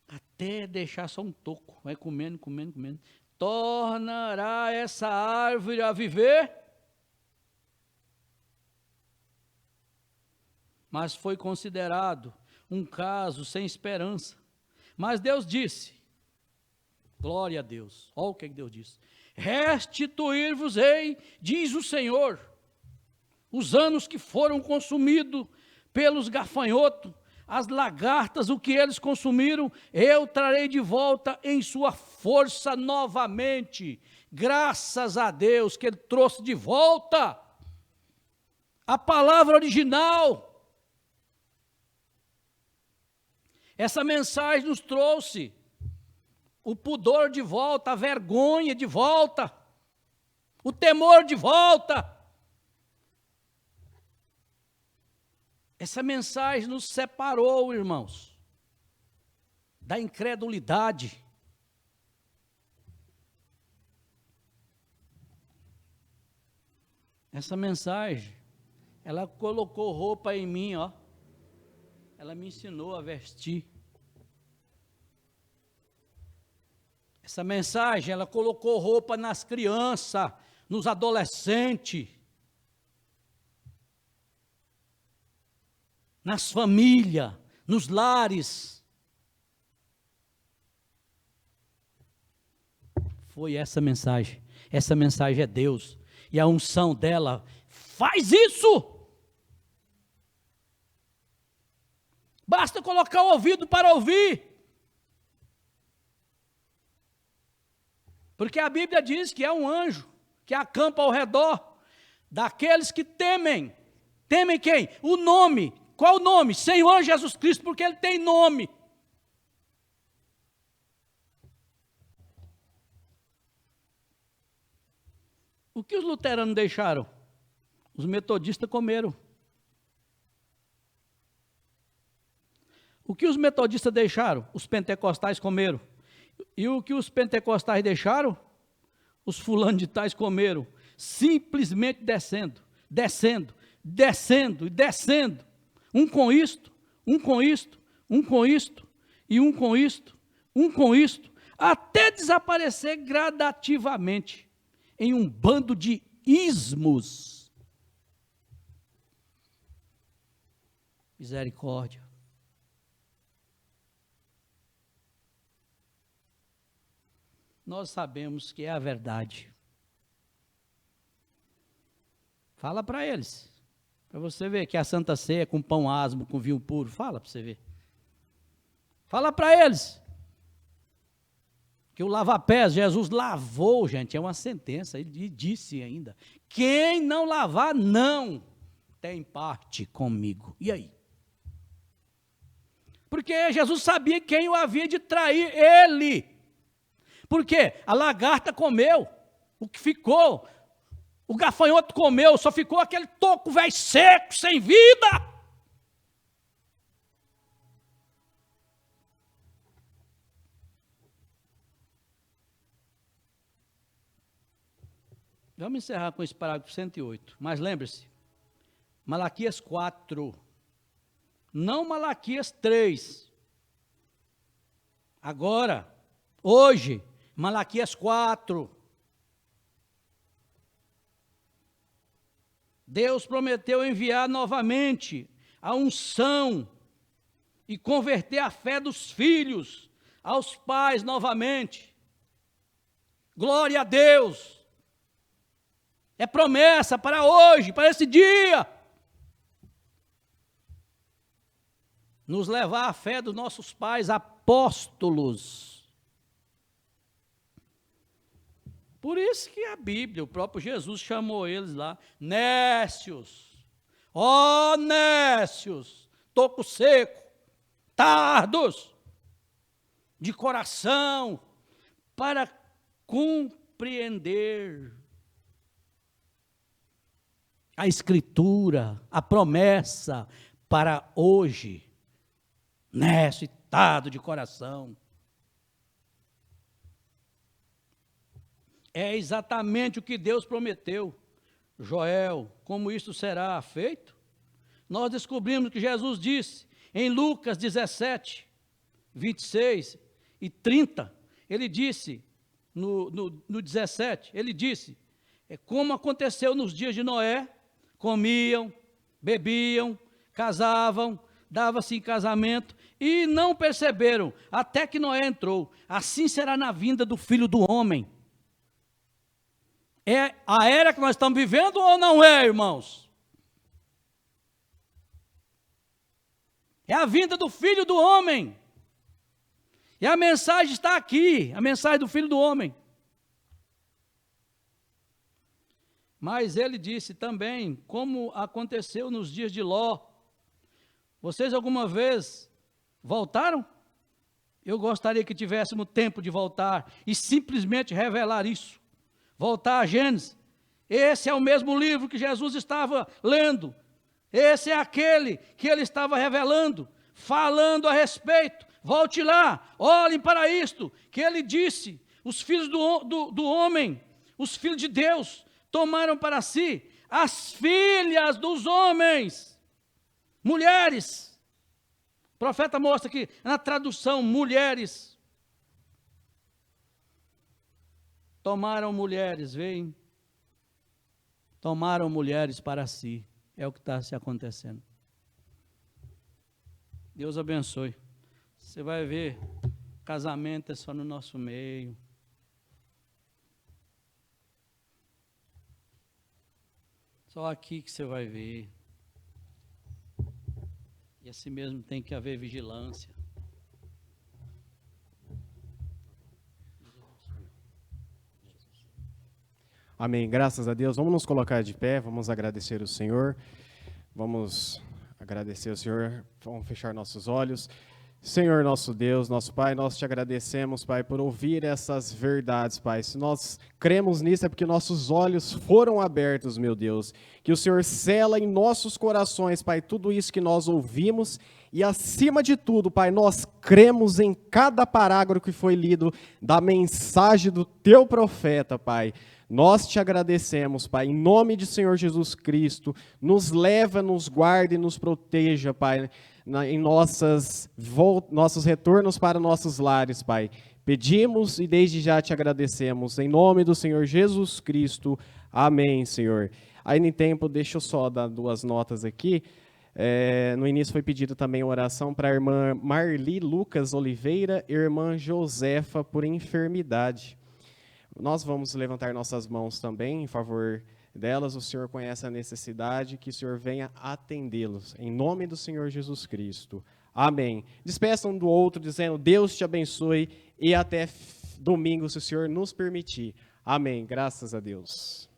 Até deixar só um toco, vai comendo, comendo, comendo. Tornará essa árvore a viver? Mas foi considerado um caso sem esperança. Mas Deus disse, glória a Deus, olha o que Deus disse, restituir-vos-ei, diz o Senhor, os anos que foram consumidos pelos gafanhotos, as lagartas, o que eles consumiram, eu trarei de volta em sua força novamente, graças a Deus que Ele trouxe de volta a palavra original. Essa mensagem nos trouxe o pudor de volta, a vergonha de volta, o temor de volta. Essa mensagem nos separou, irmãos, da incredulidade. Essa mensagem, ela colocou roupa em mim, ó. Ela me ensinou a vestir. Essa mensagem, ela colocou roupa nas crianças, nos adolescentes, nas famílias, nos lares. Foi essa mensagem. Essa mensagem é Deus. E a unção dela faz isso. Basta colocar o ouvido para ouvir. Porque a Bíblia diz que é um anjo que acampa ao redor daqueles que temem. Temem quem? O nome. Qual o nome? Senhor Jesus Cristo, porque Ele tem nome. O que os luteranos deixaram? Os metodistas comeram. O que os metodistas deixaram? Os pentecostais comeram. E o que os pentecostais deixaram? Os fulanos de tais comeram. Simplesmente descendo, descendo, descendo e descendo. Um com isto, um com isto, um com isto, e um com isto, um com isto, até desaparecer gradativamente em um bando de ismos. Misericórdia. Nós sabemos que é a verdade. Fala para eles, para você ver que a Santa Ceia é com pão asmo, com vinho puro. Fala para você ver. Fala para eles que o lava-pés, Jesus lavou, gente, é uma sentença, ele disse ainda, quem não lavar, não tem parte comigo. E aí? Porque Jesus sabia quem o havia de trair, ele. Por quê? A lagarta comeu o que ficou. O gafanhoto comeu, só ficou aquele toco velho seco, sem vida. Vamos encerrar com esse parágrafo 108. Mas lembre-se, Malaquias 4, não Malaquias 3. Agora, hoje, Malaquias 4. Deus prometeu enviar novamente a unção e converter a fé dos filhos aos pais novamente. Glória a Deus! É promessa para hoje, para esse dia. Nos levar à fé dos nossos pais apóstolos. Por isso que a Bíblia, o próprio Jesus chamou eles lá, nécios. Ó nécios, toco seco, tardos, de coração, para compreender a Escritura, a promessa para hoje, nécio e tardo de coração. É exatamente o que Deus prometeu. Joel, como isso será feito? Nós descobrimos que Jesus disse em Lucas 17, 26 e 30, ele disse, no 17, ele disse, como aconteceu nos dias de Noé, comiam, bebiam, casavam, dava-se em casamento e não perceberam, até que Noé entrou. Assim será na vinda do Filho do Homem. É a era que nós estamos vivendo ou não é, irmãos? É a vinda do Filho do Homem. E a mensagem está aqui, a mensagem do Filho do Homem. Mas ele disse também, como aconteceu nos dias de Ló. Vocês alguma vez voltaram? Eu gostaria que tivéssemos tempo de voltar e simplesmente revelar isso. Voltar a Gênesis. Esse é o mesmo livro que Jesus estava lendo. Esse é aquele que ele estava revelando, falando a respeito. Volte lá, olhem para isto, que ele disse, os filhos do homem, os filhos de Deus, tomaram para si as filhas dos homens, mulheres. O profeta mostra aqui, na tradução, mulheres. Tomaram mulheres, veem? Tomaram mulheres para si. É o que está se acontecendo. Deus abençoe. Você vai ver, casamento é só no nosso meio. Só aqui que você vai ver. E assim mesmo tem que haver vigilância. Amém. Graças a Deus. Vamos nos colocar de pé, vamos agradecer o Senhor. Vamos agradecer o Senhor. Vamos fechar nossos olhos. Senhor, nosso Deus, nosso Pai, nós te agradecemos, Pai, por ouvir essas verdades, Pai. Se nós cremos nisso é porque nossos olhos foram abertos, meu Deus. Que o Senhor sela em nossos corações, Pai, tudo isso que nós ouvimos e, acima de tudo, Pai, nós cremos em cada parágrafo que foi lido da mensagem do Teu profeta, Pai. Nós te agradecemos, Pai, em nome de Senhor Jesus Cristo, nos leva, nos guarde e nos proteja, Pai, em nossos retornos para nossos lares, Pai. Pedimos e desde já te agradecemos, em nome do Senhor Jesus Cristo. Amém, Senhor. Aí no tempo, deixa eu só dar duas notas aqui. No início foi pedido também oração para a irmã Marli Lucas Oliveira e irmã Josefa por enfermidade. Nós vamos levantar nossas mãos também em favor delas. O Senhor conhece a necessidade, que o Senhor venha atendê-los. Em nome do Senhor Jesus Cristo. Amém. Despeçam um do outro, dizendo, Deus te abençoe e até domingo, se o Senhor nos permitir. Amém. Graças a Deus.